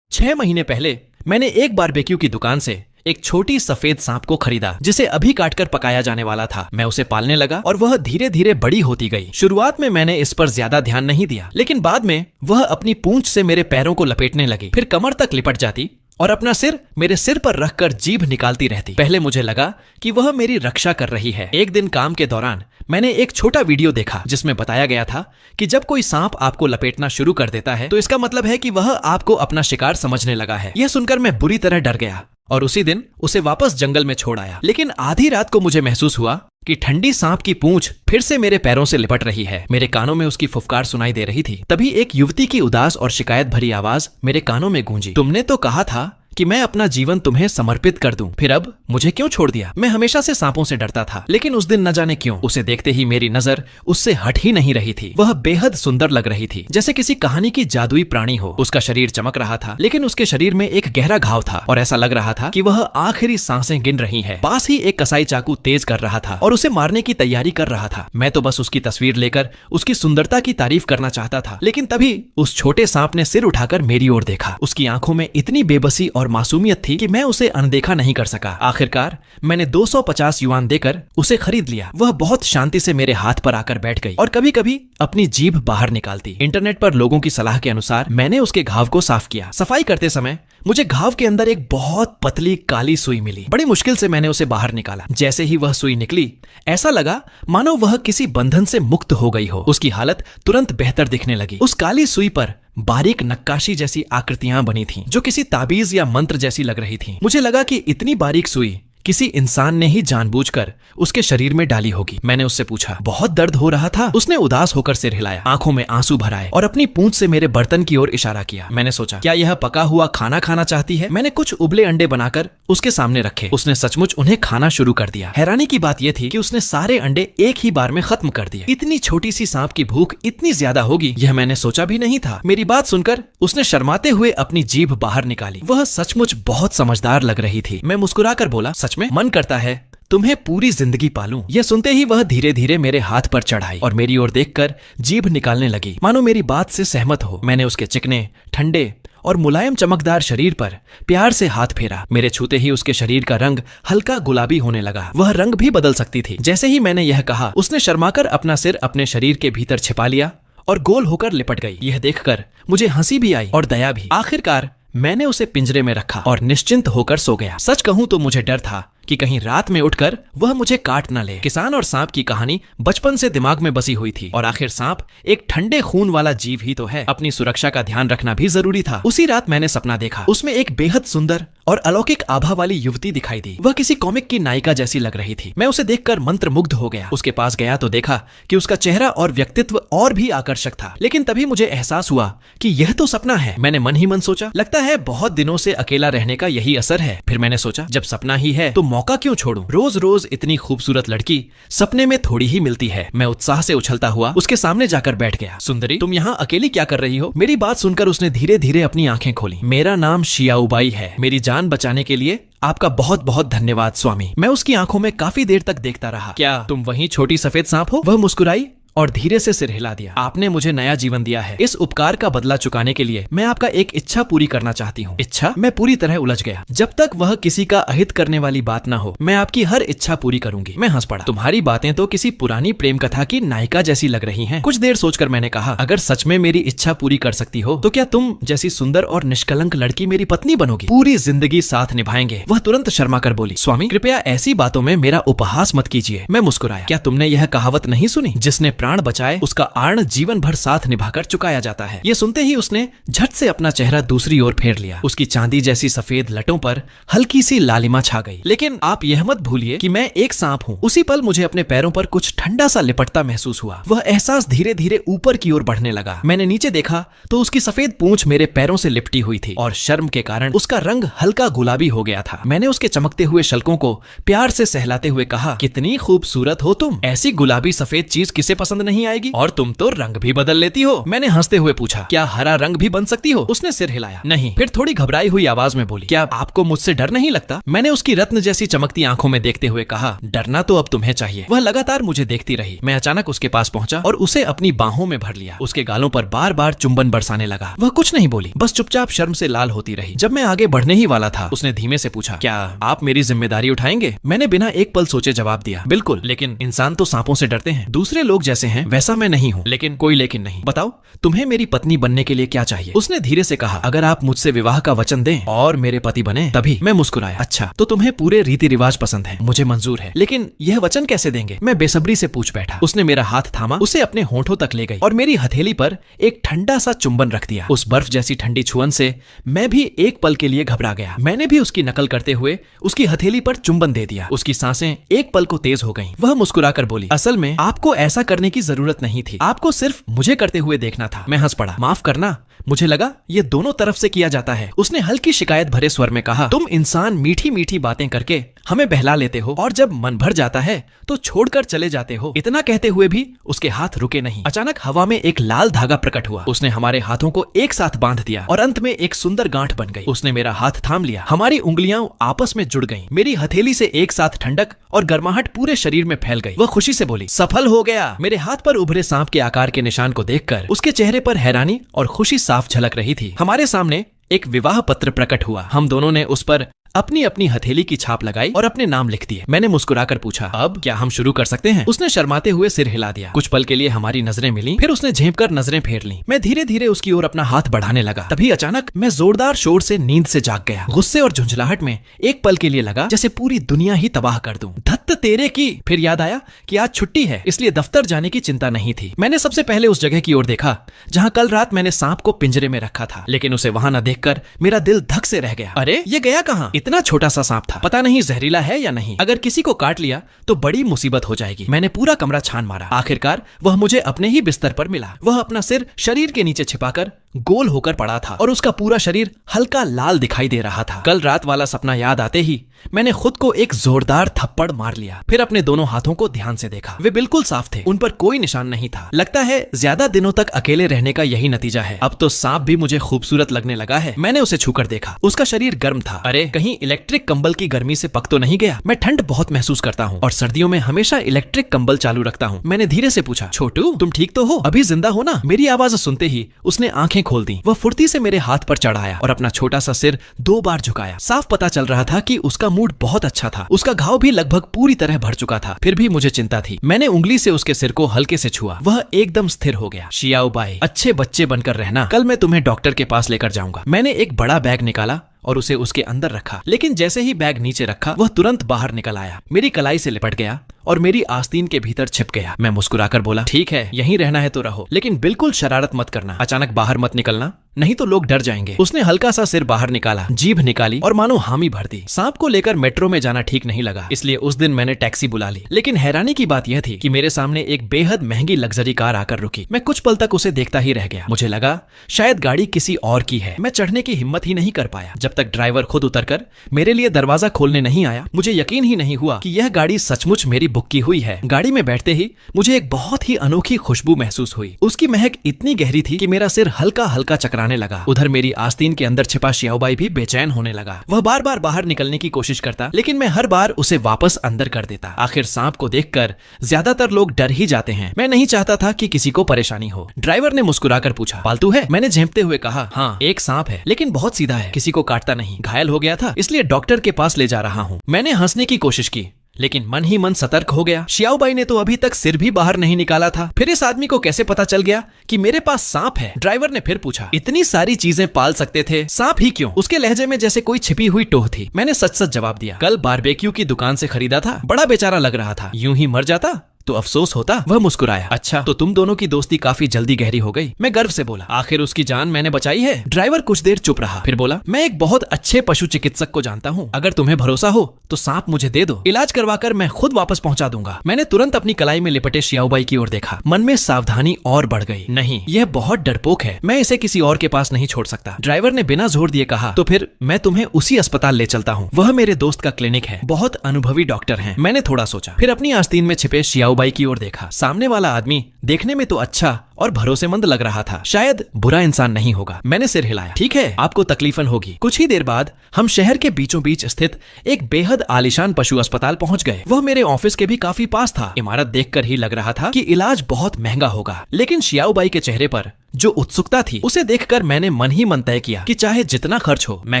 6 महीने पहले मैंने एक बारबेक्यू की दुकान से एक छोटी सफेद सांप को खरीदा जिसे अभी काटकर पकाया जाने वाला था। मैं उसे पालने लगा और वह धीरे धीरे बड़ी होती गई। शुरुआत में मैंने इस पर ज्यादा ध्यान नहीं दिया, लेकिन बाद में वह अपनी पूंछ से मेरे पैरों को लपेटने लगी, फिर कमर तक लिपट जाती और अपना सिर मेरे सिर पर रखकर जीभ निकालती रहती। पहले मुझे लगा कि वह मेरी रक्षा कर रही है। एक दिन काम के दौरान मैंने एक छोटा वीडियो देखा जिसमें बताया गया था कि जब कोई सांप आपको लपेटना शुरू कर देता है तो इसका मतलब है कि वह आपको अपना शिकार समझने लगा है। यह सुनकर मैं बुरी तरह डर गया और उसी दिन उसे वापस जंगल में छोड़ आया। लेकिन आधी रात को मुझे महसूस हुआ कि ठंडी सांप की पूंछ फिर से मेरे पैरों से लिपट रही है। मेरे कानों में उसकी फुफकार सुनाई दे रही थी। तभी एक युवती की उदास और शिकायत भरी आवाज मेरे कानों में गूंजी, तुमने तो कहा था कि मैं अपना जीवन तुम्हें समर्पित कर दूं, फिर अब मुझे क्यों छोड़ दिया? मैं हमेशा से सांपों से डरता था, लेकिन उस दिन न जाने क्यों उसे देखते ही मेरी नजर उससे हट ही नहीं रही थी। वह बेहद सुंदर लग रही थी, जैसे किसी कहानी की जादुई प्राणी हो। उसका शरीर चमक रहा था, लेकिन उसके शरीर में एक गहरा घाव था और ऐसा लग रहा था कि वह आखिरी सांसें गिन रही है। पास ही एक कसाई चाकू तेज कर रहा था और उसे मारने की तैयारी कर रहा था। मैं तो बस उसकी तस्वीर लेकर उसकी सुंदरता की तारीफ करना चाहता था, लेकिन तभी उस छोटे सांप ने सिर उठाकर मेरी ओर देखा। उसकी आंखों में इतनी बेबसी और मासूमियत थी कि मैं उसे अनदेखा नहीं कर सका। आखिरकार मैंने 250 युआन देकर उसे खरीद लिया। वह बहुत शांति से मेरे हाथ पर आकर बैठ गई और कभी कभी अपनी जीभ बाहर निकालती। इंटरनेट पर लोगों की सलाह के अनुसार मैंने उसके घाव को साफ किया। सफाई करते समय मुझे घाव के अंदर एक बहुत पतली काली सुई मिली। बड़ी मुश्किल से मैंने उसे बाहर निकाला। जैसे ही वह सुई निकली, ऐसा लगा मानो वह किसी बंधन से मुक्त हो गई हो। उसकी हालत तुरंत बेहतर दिखने लगी। उस काली सुई पर बारीक नक्काशी जैसी आकृतियां बनी थीं, जो किसी ताबीज या मंत्र जैसी लग रही थीं। मुझे लगा कि इतनी बारीक सुई किसी इंसान ने ही जानबूझकर उसके शरीर में डाली होगी। मैंने उससे पूछा, बहुत दर्द हो रहा था? उसने उदास होकर सिर हिलाया, आंखों में आंसू भर आए और अपनी पूंछ से मेरे बर्तन की ओर इशारा किया। मैंने सोचा, क्या यह पका हुआ खाना खाना चाहती है? मैंने कुछ उबले अंडे बनाकर उसके सामने रखे। उसने सचमुच उन्हें खाना शुरू कर दिया। हैरानी की बात यह थी कि उसने सारे अंडे एक ही बार में खत्म कर दिए। इतनी छोटी सी सांप की भूख इतनी ज्यादा होगी, यह मैंने सोचा भी नहीं था। मेरी बात सुनकर उसने शर्माते हुए अपनी जीभ बाहर निकाली। वह सचमुच बहुत समझदार लग रही थी। मैं मुस्कुराकर बोला, सच में मन करता है तुम्हें पूरी जिंदगी पालूं। यह सुनते ही वह धीरे धीरे मेरे हाथ पर चढ़ाई और मेरी ओर देखकर जीभ निकालने लगी, मानो मेरी बात से सहमत हो। मैंने उसके चिकने, ठंडे और मुलायम चमकदार शरीर पर प्यार से हाथ फेरा। मेरे छूते ही उसके शरीर का रंग हल्का गुलाबी होने लगा। वह रंग भी बदल सकती थी। जैसे ही मैंने यह कहा, उसने शर्माकर अपना सिर अपने शरीर के भीतर छिपा लिया और गोल होकर लिपट गई। यह देखकर मुझे हंसी भी आई और दया भी। आखिरकार मैंने उसे पिंजरे में रखा और निश्चिंत होकर सो गया। सच कहूं तो मुझे डर था कि कहीं रात में उठकर वह मुझे काट न ले। किसान और सांप की कहानी बचपन से दिमाग में बसी हुई थी और आखिर सांप एक ठंडे खून वाला जीव ही तो है। अपनी सुरक्षा का ध्यान रखना भी जरूरी था। उसी रात मैंने सपना देखा। उसमें एक बेहद सुंदर और अलौकिक आभा वाली युवती दिखाई दी। वह किसी कॉमिक की नायिका जैसी लग रही थी। मैं उसे देखकर मंत्रमुग्ध हो गया। उसके पास गया तो देखा कि उसका चेहरा और व्यक्तित्व और भी आकर्षक था। लेकिन तभी मुझे एहसास हुआ कि यह तो सपना है। मैंने मन ही मन सोचा, लगता है बहुत दिनों से अकेला रहने का यही असर है। फिर मैंने सोचा, जब सपना ही है तो मौका क्यों छोड़ूं? रोज रोज इतनी खूबसूरत लड़की सपने में थोड़ी ही मिलती है। मैं उत्साह से उछलता हुआ उसके सामने जाकर बैठ गया। सुंदरी, तुम यहाँ अकेली क्या कर रही हो? मेरी बात सुनकर उसने धीरे धीरे अपनी आंखें खोली। मेरा नाम शियाओबाई है। मेरी जान बचाने के लिए आपका बहुत बहुत धन्यवाद स्वामी। मैं उसकी आंखों में काफी देर तक देखता रहा। क्या तुम वही छोटी सफेद सांप हो? वह मुस्कुराई और धीरे से सिर हिला दिया। आपने मुझे नया जीवन दिया है। इस उपकार का बदला चुकाने के लिए मैं आपका एक इच्छा पूरी करना चाहती हूँ। इच्छा? मैं पूरी तरह उलझ गया। जब तक वह किसी का अहित करने वाली बात ना हो, मैं आपकी हर इच्छा पूरी करूंगी। मैं हंस पड़ा। तुम्हारी बातें तो किसी पुरानी प्रेम कथा की नायिका जैसी लग रही हैं। कुछ देर सोचकर मैंने कहा, अगर सच में मेरी इच्छा पूरी कर सकती हो तो क्या तुम जैसी सुंदर और निष्कलंक लड़की मेरी पत्नी बनोगी? पूरी जिंदगी साथ निभाएंगे। वह तुरंत शर्मा कर बोली, स्वामी कृपया ऐसी बातों में मेरा उपहास मत कीजिए। मैं मुस्कुराया। क्या तुमने यह कहावत नहीं सुनी, जिसने प्राण बचाए उसका आर्ण जीवन भर साथ निभाकर चुकाया जाता है? ये सुनते ही उसने झट से अपना चेहरा दूसरी ओर फेर लिया। उसकी चांदी जैसी सफेद लटों पर हल्की सी लालिमा छा गई। लेकिन आप यह मत भूलिए कि मैं एक सांप हूँ। उसी पल मुझे अपने पैरों पर कुछ ठंडा सा लिपटता महसूस हुआ। वह एहसास धीरे धीरे ऊपर की ओर बढ़ने लगा। मैंने नीचे देखा तो उसकी सफेद पूंछ मेरे पैरों से लिपटी हुई थी और शर्म के कारण उसका रंग हल्का गुलाबी हो गया था। मैंने उसके चमकते हुए शल्कों को प्यार से सहलाते हुए कहा, कितनी खूबसूरत हो तुम। ऐसी गुलाबी सफेद चीज किसे पसंद नहीं आएगी? और तुम तो रंग भी बदल लेती हो। मैंने हंसते हुए पूछा, क्या हरा रंग भी बन सकती हो? उसने सिर हिलाया। नहीं। फिर थोड़ी घबराई हुई आवाज में बोली, क्या आपको मुझसे डर नहीं लगता? मैंने उसकी रत्न जैसी चमकती आंखों में देखते हुए कहा, डरना तो अब तुम्हें चाहिए। वह लगातार मुझे देखती रही। मैं अचानक उसके पास पहुंचा और उसे अपनी बाहों में भर लिया। उसके गालों पर बार बार चुंबन बरसाने लगा। वह कुछ नहीं बोली, बस चुपचाप शर्म से लाल होती रही। जब मैं आगे बढ़ने ही वाला था, उसने धीमे से पूछा, क्या आप मेरी जिम्मेदारी उठाएंगे? मैंने बिना एक पल सोचे जवाब दिया, बिल्कुल। लेकिन इंसान तो सांपों से डरते हैं। दूसरे लोग जैसे हैं वैसा मैं नहीं हूँ। लेकिन कोई लेकिन नहीं। बताओ तुम्हें मेरी पत्नी बनने के लिए क्या चाहिए? उसने धीरे से कहा, अगर आप मुझसे विवाह का वचन दें और मेरे पति बने तभी। मैं मुस्कुराया। अच्छा, तो तुम्हें पूरे रीति रिवाज पसंद है, मुझे मंजूर है। लेकिन यह वचन कैसे देंगे? मैं बेसब्री से पूछ बैठा। उसने मेरा हाथ थामा, उसे अपने होंठों तक ले गई और मेरी हथेली पर एक ठंडा सा चुंबन रख दिया। उस बर्फ जैसी ठंडी छुअन से मैं भी एक पल के लिए घबरा गया। मैंने भी उसकी नकल करते हुए उसकी हथेली पर चुंबन दे दिया। उसकी सांसें एक पल को तेज हो गईं। वह मुस्कुराकर बोली, असल में आपको ऐसा करने की जरूरत नहीं थी, आपको सिर्फ मुझे करते हुए देखना था। मैं हंस पड़ा। माफ करना, मुझे लगा ये दोनों तरफ से किया जाता है। उसने हल्की शिकायत भरे स्वर में कहा, तुम इंसान मीठी मीठी बातें करके हमें बहला लेते हो और जब मन भर जाता है तो छोड़कर चले जाते हो। इतना कहते हुए भी उसके हाथ रुके नहीं। अचानक हवा में एक लाल धागा प्रकट हुआ। उसने हमारे हाथों को एक साथ बांध दिया और अंत में एक सुंदर गांठ बन गई। उसने मेरा हाथ थाम लिया। हमारी उंगलियां आपस में जुड़ गईं। मेरी हथेली से एक साथ ठंडक और गर्माहट पूरे शरीर में फैल गई। वह खुशी से बोली, सफल हो गया। मेरे हाथ पर उभरे सांप के आकार के निशान को देखकर उसके चेहरे पर हैरानी और खुशी साफ झलक रही थी। हमारे सामने एक विवाह पत्र प्रकट हुआ। हम दोनों ने उस पर अपनी अपनी हथेली की छाप लगाई और अपने नाम लिख दिए। मैंने मुस्कुराकर पूछा, अब क्या हम शुरू कर सकते हैं? उसने शर्माते हुए सिर हिला दिया। कुछ पल के लिए हमारी नजरें मिली, फिर उसने झेंपकर नजरें फेर लीं। मैं धीरे धीरे उसकी ओर अपना हाथ बढ़ाने लगा। तभी अचानक मैं जोरदार शोर से नींद से जाग गया। गुस्से और झुंझलाहट में एक पल के लिए लगा जैसे पूरी दुनिया ही तबाह कर दूं। धत्त तेरे की। फिर याद आया कि आज छुट्टी है, इसलिए दफ्तर जाने की चिंता नहीं थी। मैंने सबसे पहले उस जगह की ओर देखा जहाँ कल रात मैंने सांप को पिंजरे में रखा था, लेकिन उसे वहां न देखकर मेरा दिल धक से रह गया। अरे ये गया कहाँ? इतना छोटा सा सांप था, पता नहीं जहरीला है या नहीं। अगर किसी को काट लिया तो बड़ी मुसीबत हो जाएगी। मैंने पूरा कमरा छान मारा। आखिरकार वह मुझे अपने ही बिस्तर पर मिला। वह अपना सिर शरीर के नीचे छिपाकर गोल होकर पड़ा था और उसका पूरा शरीर हल्का लाल दिखाई दे रहा था। कल रात वाला सपना याद आते ही मैंने खुद को एक जोरदार थप्पड़ मार लिया। फिर अपने दोनों हाथों को ध्यान से देखा। वे बिल्कुल साफ थे, उन पर कोई निशान नहीं था। लगता है ज्यादा दिनों तक अकेले रहने का यही नतीजा है। अब तो सांप भी मुझे खूबसूरत लगने लगा है। मैंने उसे छूकर देखा। उसका शरीर गर्म था। अरे कहीं इलेक्ट्रिक कंबल की गर्मी से पक तो नहीं गया? मैं ठंड बहुत महसूस करता हूँ और सर्दियों में हमेशा इलेक्ट्रिक कंबल चालू रखता हूँ। मैंने धीरे से पूछा, छोटू तुम ठीक तो हो? अभी जिंदा हो ना? मेरी आवाज सुनते ही उसने आंखें खोल दी। वह फुर्ती से मेरे हाथ पर चढ़ाया और अपना छोटा सा सिर 2 बार झुकाया। साफ पता चल रहा था कि उसका मूड बहुत अच्छा था। उसका घाव भी लगभग पूरी तरह भर चुका था। फिर भी मुझे चिंता थी। मैंने उंगली से उसके सिर को हल्के से छुआ। वह एकदम स्थिर हो गया। शियाओबाई, अच्छे बच्चे बनकर रहना। कल मैं तुम्हें डॉक्टर के पास लेकर जाऊंगा। मैंने एक बड़ा बैग निकाला और उसे उसके अंदर रखा, लेकिन जैसे ही बैग नीचे रखा वह तुरंत बाहर निकल आया, मेरी कलाई से लिपट गया और मेरी आस्तीन के भीतर छिप गया। मैं मुस्कुराकर बोला, ठीक है, यहीं रहना है तो रहो, लेकिन बिल्कुल शरारत मत करना, अचानक बाहर मत निकलना, नहीं तो लोग डर जाएंगे। उसने हल्का सा सिर बाहर निकाला, जीभ निकाली और मानो हामी भर दी। सांप को लेकर मेट्रो में जाना ठीक नहीं लगा, इसलिए उस दिन मैंने टैक्सी बुला ली। लेकिन हैरानी की बात यह थी कि मेरे सामने एक बेहद महंगी लग्जरी कार आकर रुकी। मैं कुछ पल तक उसे देखता ही रह गया। मुझे लगा शायद गाड़ी किसी और की है। मैं चढ़ने की हिम्मत ही नहीं कर पाया जब तक ड्राइवर खुद उतरकर मेरे लिए दरवाजा खोलने नहीं आया। मुझे यकीन ही नहीं हुआ कि यह गाड़ी सचमुच मेरी बुक की हुई है। गाड़ी में बैठते ही मुझे एक बहुत ही अनोखी खुशबू महसूस हुई। उसकी महक इतनी गहरी थी कि मेरा सिर हल्का हल्का चकराने लगा। उधर मेरी आस्तीन के अंदर छिपा श्याओबाई भी बेचैन होने लगा। वह बार बार बाहर निकलने की कोशिश करता, लेकिन मैं हर बार उसे वापस अंदर कर देता। आखिर सांप को देखकर ज्यादातर लोग डर ही जाते हैं। मैं नहीं चाहता था कि किसी को परेशानी हो। ड्राइवर ने मुस्कुराकर पूछा, पालतू है? मैंने झेंपते हुए कहा, हाँ, एक सांप है, लेकिन बहुत सीधा है, किसी को काटता नहीं। घायल हो गया था, इसलिए डॉक्टर के पास ले जा रहा हूँ। मैंने हंसने की कोशिश की, लेकिन मन ही मन सतर्क हो गया। श्याओबाई ने तो अभी तक सिर भी बाहर नहीं निकाला था, फिर इस आदमी को कैसे पता चल गया कि मेरे पास सांप है? ड्राइवर ने फिर पूछा, इतनी सारी चीजें पाल सकते थे, सांप ही क्यों? उसके लहजे में जैसे कोई छिपी हुई टोह थी। मैंने सच सच जवाब दिया, कल बारबेक्यू की दुकान से खरीदा था, बड़ा बेचारा लग रहा था, यूं ही मर जाता तो अफसोस होता। वह मुस्कुराया, अच्छा तो तुम दोनों की दोस्ती काफी जल्दी गहरी हो गई। मैं गर्व से बोला, आखिर उसकी जान मैंने बचाई है। ड्राइवर कुछ देर चुप रहा, फिर बोला, मैं एक बहुत अच्छे पशु चिकित्सक को जानता हूँ, अगर तुम्हें भरोसा हो तो सांप मुझे दे दो, इलाज करवाकर मैं खुद वापस पहुंचा दूंगा। मैंने तुरंत अपनी कलाई में लिपटे श्याओबाई की ओर देखा। मन में सावधानी और बढ़ गई। नहीं, यह बहुत डरपोक है, मैं इसे किसी और के पास नहीं छोड़ सकता। ड्राइवर ने बिना जोर दिए कहा, तो फिर मैं तुम्हें उसी अस्पताल ले चलता हूँ, वह मेरे दोस्त का क्लिनिक है, बहुत अनुभवी डॉक्टर है। मैंने थोड़ा सोचा, फिर अपनी आस्तीन में छिपे श्याओबाई की ओर देखा। सामने वाला आदमी देखने में तो अच्छा और भरोसेमंद लग रहा था, शायद बुरा इंसान नहीं होगा। मैंने सिर हिलाया, ठीक है, आपको तकलीफन होगी। कुछ ही देर बाद हम शहर के बीचों बीच स्थित एक बेहद आलीशान पशु अस्पताल पहुंच गए। वह मेरे ऑफिस के भी काफी पास था। इमारत देखकर ही लग रहा था कि इलाज बहुत महंगा होगा, लेकिन श्याओबाई के चेहरे पर जो उत्सुकता थी उसे देखकर मैंने मन ही मन तय किया कि चाहे जितना खर्च हो मैं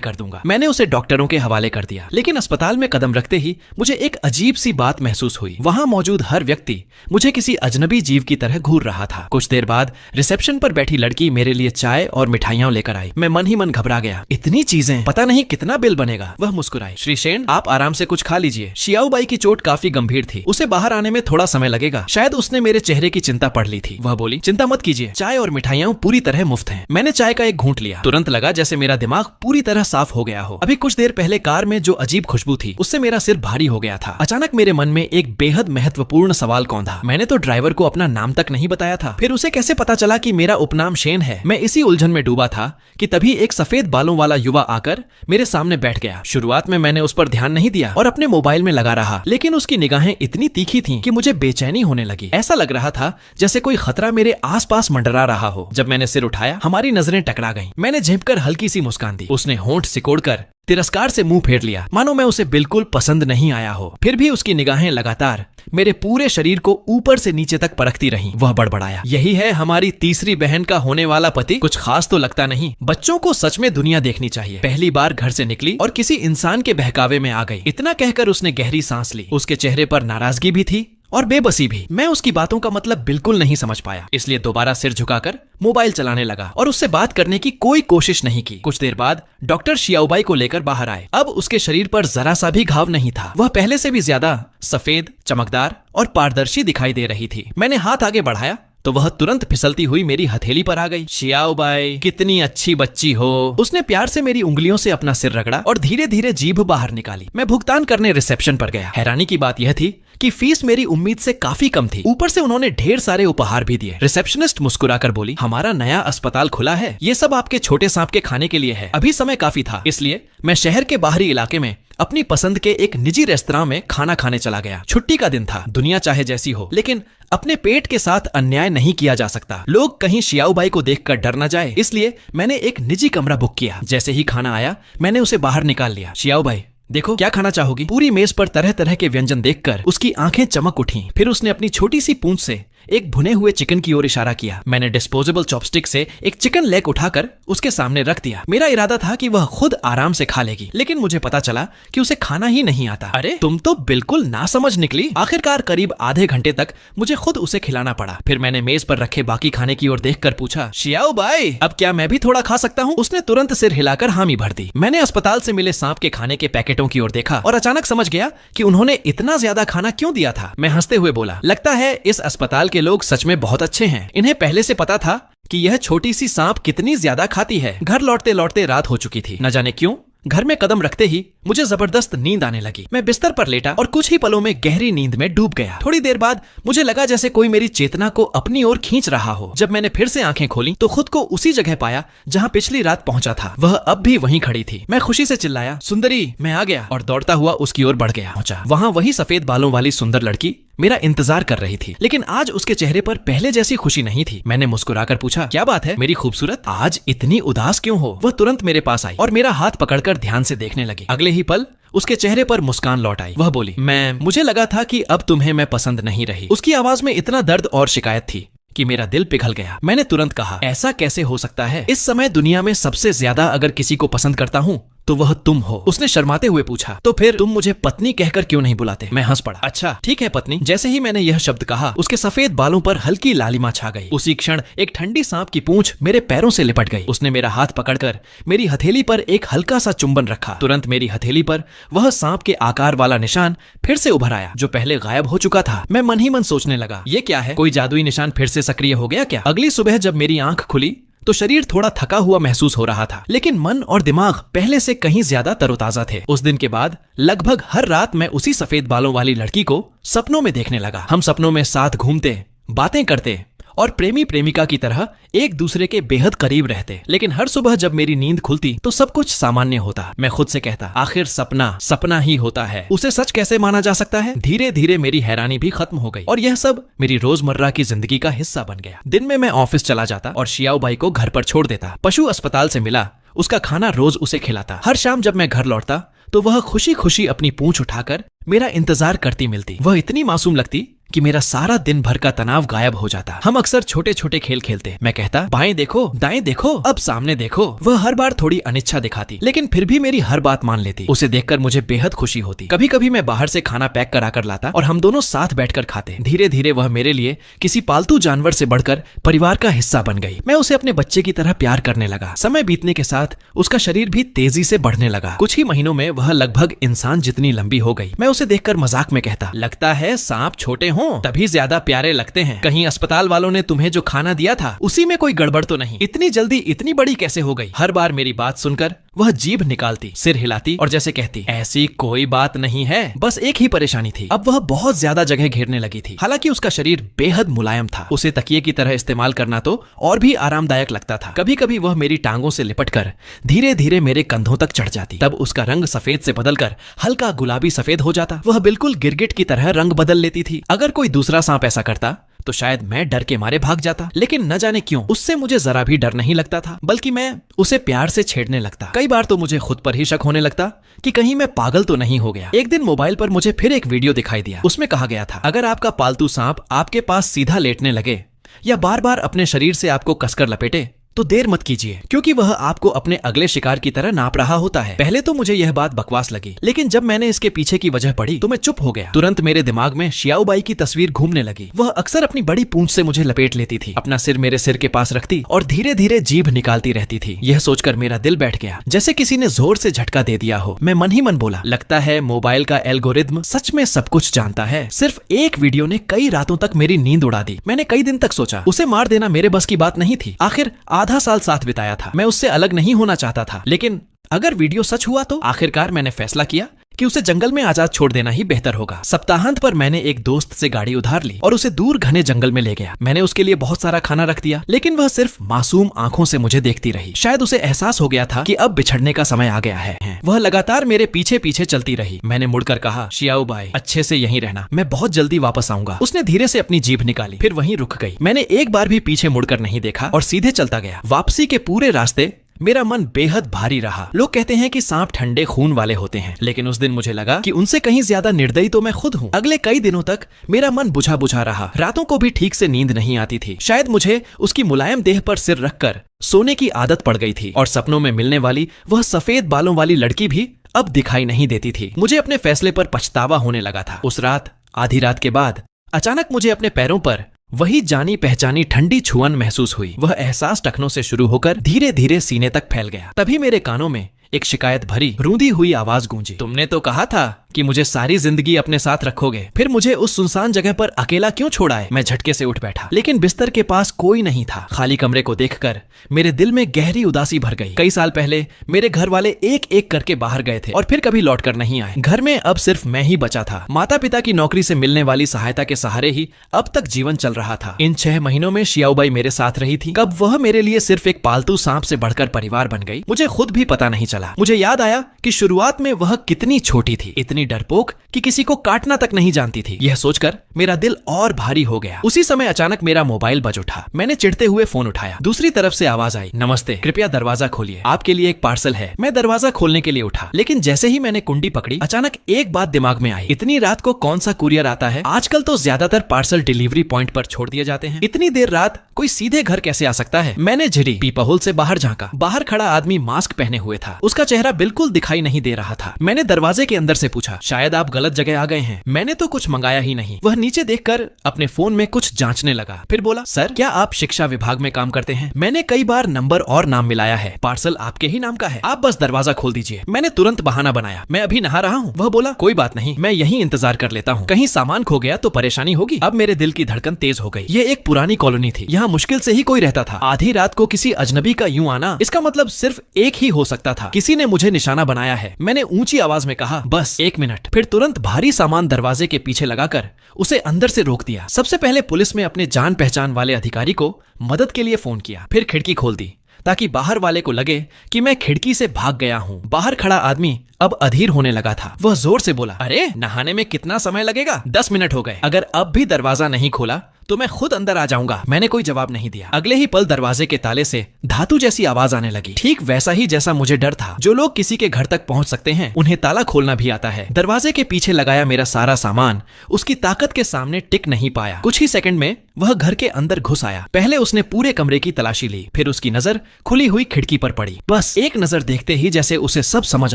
कर दूंगा। मैंने उसे डॉक्टरों के हवाले कर दिया। लेकिन अस्पताल में कदम रखते ही मुझे एक अजीब सी बात महसूस हुई। वहां मौजूद हर व्यक्ति मुझे किसी अजनबी जीव की तरह घूर रहा था। कुछ देर बाद रिसेप्शन पर बैठी लड़की मेरे लिए चाय और मिठाइयां लेकर आई। मैं मन ही मन घबरा गया, इतनी चीजें, पता नहीं कितना बिल बनेगा। वह मुस्कुराई, श्री सेन, आप आराम से कुछ खा लीजिए। श्याओबाई की चोट काफी गंभीर थी, उसे बाहर आने में थोड़ा समय लगेगा। शायद उसने मेरे चेहरे की चिंता पढ़ ली थी। वह बोली, चिंता मत कीजिए, चाय और मिठाइयां पूरी तरह मुफ्त हैं। मैंने चाय का एक घूंट लिया, तुरंत लगा जैसे मेरा दिमाग पूरी तरह साफ हो गया हो। अभी कुछ देर पहले कार में जो अजीब खुशबू थी उससे मेरा सिर भारी हो गया था। अचानक मेरे मन में एक बेहद महत्वपूर्ण सवाल कौंधा। मैंने तो ड्राइवर को अपना नाम तक नहीं बताया था, फिर उसे कैसे पता चला कि मेरा उपनाम शेन है? मैं इसी उलझन में डूबा था कि तभी एक सफेद बालों वाला युवा आकर मेरे सामने बैठ गया। शुरुआत में मैंने उस पर ध्यान नहीं दिया और अपने मोबाइल में लगा रहा, लेकिन उसकी निगाहें इतनी तीखी थीं कि मुझे बेचैनी होने लगी। ऐसा लग रहा था जैसे कोई खतरा मेरे आसपास मंडरा रहा हो। जब मैंने सिर उठाया, हमारी नजरें टकरा गईं। मैंने झेंपकर हल्की सी मुस्कान दी। उसने होंठ सिकोड़कर तिरस्कार से मुंह फेर लिया, मानो मैं उसे बिल्कुल पसंद नहीं आया हो। फिर भी उसकी निगाहें लगातार मेरे पूरे शरीर को ऊपर से नीचे तक परखती रहीं। वह बड़बड़ाया, यही है हमारी तीसरी बहन का होने वाला पति? कुछ खास तो लगता नहीं। बच्चों को सच में दुनिया देखनी चाहिए। पहली बार घर से निकली और किसी इंसान के बहकावे में आ गई। इतना कहकर उसने गहरी सांस ली। उसके चेहरे पर नाराजगी भी थी और बेबसी भी। मैं उसकी बातों का मतलब बिल्कुल नहीं समझ पाया, इसलिए दोबारा सिर झुकाकर मोबाइल चलाने लगा और उससे बात करने की कोई कोशिश नहीं की। कुछ देर बाद डॉक्टर श्याओबाई को लेकर बाहर आए। अब उसके शरीर पर जरा सा भी घाव नहीं था। वह पहले से भी ज्यादा सफेद, चमकदार और पारदर्शी दिखाई दे रही थी। मैंने हाथ आगे बढ़ाया तो वह तुरंत फिसलती हुई मेरी हथेली पर आ गई। श्याओबाई, कितनी अच्छी बच्ची हो। उसने प्यार से मेरी उंगलियों से अपना सिर रगड़ा और धीरे धीरे जीभ बाहर निकाली। मैं भुगतान करने रिसेप्शन पर गया। हैरानी की बात यह थी कि फीस मेरी उम्मीद से काफी कम थी। ऊपर से उन्होंने ढेर सारे उपहार भी दिए। रिसेप्शनिस्ट मुस्कुराकर बोली, हमारा नया अस्पताल खुला है, ये सब आपके छोटे सांप के खाने के लिए है। अभी समय काफी था, इसलिए मैं शहर के बाहरी इलाके में अपनी पसंद के एक निजी रेस्तरां में खाना खाने चला गया। छुट्टी का दिन था। दुनिया चाहे जैसी हो, लेकिन अपने पेट के साथ अन्याय नहीं किया जा सकता। लोग कहीं श्याओबाई को देखकर डर न जाए, इसलिए मैंने एक निजी कमरा बुक किया। जैसे ही खाना आया, मैंने उसे बाहर निकाल लिया। श्याओबाई, देखो क्या खाना चाहोगी? पूरी मेज पर तरह तरह के व्यंजन देखकर उसकी आंखें चमक उठीं। फिर उसने अपनी छोटी सी पूंछ से एक भुने हुए चिकन की ओर इशारा किया। मैंने डिस्पोजेबल चॉपस्टिक से एक चिकन लेग उठाकर उसके सामने रख दिया। मेरा इरादा था कि वह खुद आराम से खा लेगी, लेकिन मुझे पता चला कि उसे खाना ही नहीं आता। अरे तुम तो बिल्कुल नासमझ निकली। आखिरकार करीब आधे घंटे तक मुझे खुद उसे खिलाना पड़ा। फिर मैंने मेज पर रखे बाकी खाने की ओर देखकर पूछा, श्याओबाई, अब क्या मैं भी थोड़ा खा सकता हूँ? उसने तुरंत सिर हिलाकर हामी भर दी। मैंने अस्पताल से मिले सांप के खाने के पैकेटों की ओर देखा और अचानक समझ गया कि उन्होंने इतना ज्यादा खाना क्यों दिया था। मैं हंसते हुए बोला, लगता है इस अस्पताल के लोग सच में बहुत अच्छे हैं। इन्हें पहले से पता था कि यह छोटी सी सांप कितनी ज्यादा खाती है। घर लौटते लौटते रात हो चुकी थी। न जाने क्यों घर में कदम रखते ही मुझे जबरदस्त नींद आने लगी। मैं बिस्तर पर लेटा और कुछ ही पलों में गहरी नींद में डूब गया। थोड़ी देर बाद मुझे लगा जैसे कोई मेरी चेतना को अपनी ओर खींच रहा हो। जब मैंने फिर से आंखें खोली तो खुद को उसी जगह पाया जहां पिछली रात पहुंचा था। वह अब भी वहीं खड़ी थी। मैं खुशी से चिल्लाया, सुंदरी मैं आ गया, और दौड़ता हुआ उसकी ओर बढ़ गया। पहुंचा वहां वही सफेद बालों वाली सुंदर लड़की मेरा इंतजार कर रही थी, लेकिन आज उसके चेहरे पर पहले जैसी खुशी नहीं थी। मैंने मुस्कुराकर पूछा, क्या बात है मेरी खूबसूरत, आज इतनी उदास क्यों हो? वह तुरंत मेरे पास आई और मेरा हाथ पकड़कर ध्यान से देखने लगी। अगले ही पल उसके चेहरे पर मुस्कान लौट आई। वह बोली, मुझे लगा था कि अब तुम्हें मैं पसंद नहीं रही। उसकी आवाज में इतना दर्द और शिकायत थी कि मेरा दिल पिघल गया। मैंने तुरंत कहा, ऐसा कैसे हो सकता है? इस समय दुनिया में सबसे ज्यादा अगर किसी को पसंद करता हूँ तो वह तुम हो। उसने शर्माते हुए पूछा, तो फिर तुम मुझे पत्नी कहकर क्यों नहीं बुलाते? मैं हंस पड़ा। अच्छा ठीक है पत्नी। जैसे ही मैंने यह शब्द कहा उसके सफेद बालों पर हल्की लालिमा छा गई। उसी क्षण एक ठंडी सांप की पूंछ मेरे पैरों से लिपट गई। उसने मेरा हाथ पकड़कर मेरी हथेली पर एक हल्का सा चुंबन रखा। तुरंत मेरी हथेली पर वह सांप के आकार वाला निशान फिर से उभर आया जो पहले गायब हो चुका था। मैं मन ही मन सोचने लगा, ये क्या है? कोई जादुई निशान फिर से सक्रिय हो गया क्या? अगली सुबह जब मेरी आंख खुली तो शरीर थोड़ा थका हुआ महसूस हो रहा था, लेकिन मन और दिमाग पहले से कहीं ज्यादा तरोताजा थे। उस दिन के बाद लगभग हर रात मैं उसी सफेद बालों वाली लड़की को सपनों में देखने लगा। हम सपनों में साथ घूमते, बातें करते और प्रेमी प्रेमिका की तरह एक दूसरे के बेहद करीब रहते। लेकिन हर सुबह जब मेरी नींद खुलती तो सब कुछ सामान्य होता। मैं खुद से कहता, आखिर सपना सपना ही होता है, उसे सच कैसे माना जा सकता है? धीरे धीरे मेरी हैरानी भी खत्म हो गई और यह सब मेरी रोजमर्रा की जिंदगी का हिस्सा बन गया। दिन में मैं ऑफिस चला जाता और शियाओ बाई को घर पर छोड़ देता। पशु अस्पताल से मिला, उसका खाना रोज उसे खिलाता। हर शाम जब मैं घर लौटता तो वह खुशी खुशी अपनी पूंछ उठाकर मेरा इंतजार करती मिलती। वह इतनी मासूम लगती कि मेरा सारा दिन भर का तनाव गायब हो जाता। हम अक्सर छोटे छोटे खेल खेलते। मैं कहता, बाएं देखो, दाएं देखो, अब सामने देखो। वह हर बार थोड़ी अनिच्छा दिखाती, लेकिन फिर भी मेरी हर बात मान लेती। उसे देखकर मुझे बेहद खुशी होती। कभी कभी मैं बाहर से खाना पैक कराकर लाता और हम दोनों साथ बैठकर खाते। धीरे धीरे वह मेरे लिए किसी पालतू जानवर से बढ़कर परिवार का हिस्सा बन गई। मैं उसे अपने बच्चे की तरह प्यार करने लगा। समय बीतने के साथ उसका शरीर भी तेजी से बढ़ने लगा। कुछ ही महीनों में वह लगभग इंसान जितनी लंबी हो गई। मैं उसे देखकर मजाक में कहता, लगता है सांप छोटे हों तभी ज्यादा प्यारे लगते हैं। कहीं अस्पताल वालों ने तुम्हें जो खाना दिया था उसी में कोई गड़बड़ तो नहीं? इतनी जल्दी इतनी बड़ी कैसे हो गई? हर बार मेरी बात सुनकर वह जीभ निकालती, सिर हिलाती और जैसे कहती, ऐसी कोई बात नहीं है, बस एक ही परेशानी थी। अब वह बहुत ज्यादा जगह घेरने लगी थी। हालांकि उसका शरीर बेहद मुलायम था। उसे तकिए की तरह इस्तेमाल करना तो और भी आरामदायक लगता था। कभी कभी वह मेरी टांगों से लिपटकर धीरे धीरे मेरे कंधों तक चढ़ जाती। तब उसका रंग सफेद से बदलकर हल्का गुलाबी सफेद हो जाता। वह बिल्कुल गिरगिट की तरह रंग बदल लेती थी। अगर कोई दूसरा सांप ऐसा करता तो शायद मैं डर के मारे भाग जाता, लेकिन न जाने क्यों उससे मुझे जरा भी डर नहीं लगता था, बल्कि मैं उसे प्यार से छेड़ने लगता। कई बार तो मुझे खुद पर ही शक होने लगता कि कहीं मैं पागल तो नहीं हो गया। एक दिन मोबाइल पर मुझे फिर एक वीडियो दिखाई दिया। उसमें कहा गया था, अगर आपका पालतू सांप आपके पास सीधा लेटने लगे या बार बार अपने शरीर से आपको कसकर लपेटे तो देर मत कीजिए, क्योंकि वह आपको अपने अगले शिकार की तरह नाप रहा होता है। पहले तो मुझे यह बात बकवास लगी, लेकिन जब मैंने इसके पीछे की वजह पढ़ी तो मैं चुप हो गया। तुरंत मेरे दिमाग में शियाओ बाई की तस्वीर घूमने लगी। वह अक्सर अपनी बड़ी पूंछ से मुझे लपेट लेती थी, अपना सिर मेरे सिर के पास रखती और धीरे धीरे जीभ निकालती रहती थी। यह सोचकर मेरा दिल बैठ गया, जैसे किसी ने जोर से झटका दे दिया हो। मैं मन ही मन बोला, लगता है मोबाइल का एल्गोरिथम सच में सब कुछ जानता है। सिर्फ एक वीडियो ने कई रातों तक मेरी नींद उड़ा दी। मैंने कई दिन तक सोचा, उसे मार देना मेरे बस की बात नहीं थी। आखिर आधा साल साथ बिताया था। मैं उससे अलग नहीं होना चाहता था, लेकिन अगर वीडियो सच हुआ तो? आखिरकार मैंने फैसला किया कि उसे जंगल में आजाद छोड़ देना ही बेहतर होगा। सप्ताहांत पर मैंने एक दोस्त से गाड़ी उधार ली और उसे दूर घने जंगल में ले गया। मैंने उसके लिए बहुत सारा खाना रख दिया, लेकिन वह सिर्फ मासूम आंखों से मुझे देखती रही। शायद उसे एहसास हो गया था कि अब बिछड़ने का समय आ गया है। वह लगातार मेरे पीछे पीछे चलती रही। मैंने मुड़कर कहा, शियाओ बाई अच्छे से यहीं रहना, मैं बहुत जल्दी वापस आऊंगा। उसने धीरे से अपनी जीभ निकाली, फिर वहीं रुक गई। मैंने एक बार भी पीछे मुड़कर नहीं देखा और सीधे चलता गया। वापसी के पूरे रास्ते मेरा मन बेहद भारी रहा। लोग कहते हैं कि सांप ठंडे खून वाले होते हैं, लेकिन उस दिन मुझे लगा कि उनसे कहीं ज्यादा निर्दयी तो मैं खुद हूँ। अगले कई दिनों तक मेरा मन बुझा बुझा रहा। रातों को भी ठीक से नींद नहीं आती थी। शायद मुझे उसकी मुलायम देह पर सिर रखकर सोने की आदत पड़ गई थी और सपनों में मिलने वाली वह सफेद बालों वाली लड़की भी अब दिखाई नहीं देती थी। मुझे अपने फैसले पर पछतावा होने लगा था। उस रात आधी रात के बाद अचानक मुझे अपने पैरों पर वही जानी पहचानी ठंडी छुअन महसूस हुई। वह एहसास टखनों से शुरू होकर धीरे धीरे सीने तक फैल गया। तभी मेरे कानों में एक शिकायत भरी रूंधी हुई आवाज गूंजी, तुमने तो कहा था कि मुझे सारी जिंदगी अपने साथ रखोगे, फिर मुझे उस सुनसान जगह पर अकेला क्यों छोड़ा है। मैं झटके से उठ बैठा, लेकिन बिस्तर के पास कोई नहीं था। खाली कमरे को देखकर मेरे दिल में गहरी उदासी भर गई। कई साल पहले मेरे घर वाले एक एक करके बाहर गए थे और फिर कभी लौट कर नहीं आए। घर में अब सिर्फ मैं ही बचा था। माता पिता की नौकरी से मिलने वाली सहायता के सहारे ही अब तक जीवन चल रहा था। इन 6 महीनों में शियाओबाई मेरे साथ रही थी। कब वह मेरे लिए सिर्फ एक पालतू सांप से बढ़कर परिवार बन गई, मुझे खुद भी पता नहीं चला। मुझे याद आया कि शुरुआत में वह कितनी छोटी थी, इतनी डरपोक कि किसी को काटना तक नहीं जानती थी। यह सोचकर मेरा दिल और भारी हो गया। उसी समय अचानक मेरा मोबाइल बज उठा। मैंने चिढ़ते हुए फोन उठाया। दूसरी तरफ से आवाज आई, नमस्ते, कृपया दरवाजा खोलिए, आपके लिए एक पार्सल है। मैं दरवाजा खोलने के लिए उठा, लेकिन जैसे ही मैंने कुंडी पकड़ी, अचानक एक बात दिमाग में आई। इतनी रात को कौन सा कुरियर आता है? आजकल तो ज्यादातर पार्सल डिलीवरी पॉइंट पर छोड़ दिए जाते हैं। इतनी देर रात कोई सीधे घर कैसे आ सकता है? मैंने झिरी पीपहोल से बाहर झांका। बाहर खड़ा आदमी मास्क पहने हुए था। उसका चेहरा बिल्कुल दिखाई नहीं दे रहा था। मैंने दरवाजे के अंदर से पूछा, शायद आप गलत जगह आ गए हैं, मैंने तो कुछ मंगाया ही नहीं। वह नीचे देखकर अपने फोन में कुछ जांचने लगा, फिर बोला, सर क्या आप शिक्षा विभाग में काम करते हैं? मैंने कई बार नंबर और नाम मिलाया है, पार्सल आपके ही नाम का है, आप बस दरवाजा खोल दीजिए। मैंने तुरंत बहाना बनाया, मैं अभी नहा रहा हूँ। वह बोला, कोई बात नहीं, मैं यहीं इंतजार कर लेता हूँ, कहीं सामान खो गया तो परेशानी होगी। अब मेरे दिल की धड़कन तेज हो गई। ये एक पुरानी कॉलोनी थी, यहाँ मुश्किल से ही कोई रहता था। आधी रात को किसी अजनबी का यूं आना, इसका मतलब सिर्फ एक ही हो सकता था, किसी ने मुझे निशाना बनाया है। मैंने ऊंची आवाज में कहा, बस 1 मिनट। फिर तुरंत भारी सामान दरवाजे के पीछे लगाकर उसे अंदर से रोक दिया। सबसे पहले पुलिस में अपने जान पहचान वाले अधिकारी को मदद के लिए फोन किया। फिर खिड़की खोल दी ताकि बाहर वाले को लगे कि मैं खिड़की से भाग गया हूँ। बाहर खड़ा आदमी अब अधीर होने लगा था। वह जोर से बोला, अरे नहाने में कितना समय लगेगा? 10 मिनट हो गए, अगर अब भी दरवाजा नहीं खोला तो मैं खुद अंदर आ जाऊंगा। मैंने कोई जवाब नहीं दिया। अगले ही पल दरवाजे के ताले से धातु जैसी आवाज आने लगी, ठीक वैसा ही जैसा मुझे डर था। जो लोग किसी के घर तक पहुंच सकते हैं, उन्हें ताला खोलना भी आता है। दरवाजे के पीछे लगाया मेरा सारा सामान उसकी ताकत के सामने टिक नहीं पाया। कुछ ही सेकंड में वह घर के अंदर घुस आया। पहले उसने पूरे कमरे की तलाशी ली, फिर उसकी नजर खुली हुई खिड़की पर पड़ी। बस एक नजर देखते ही जैसे उसे सब समझ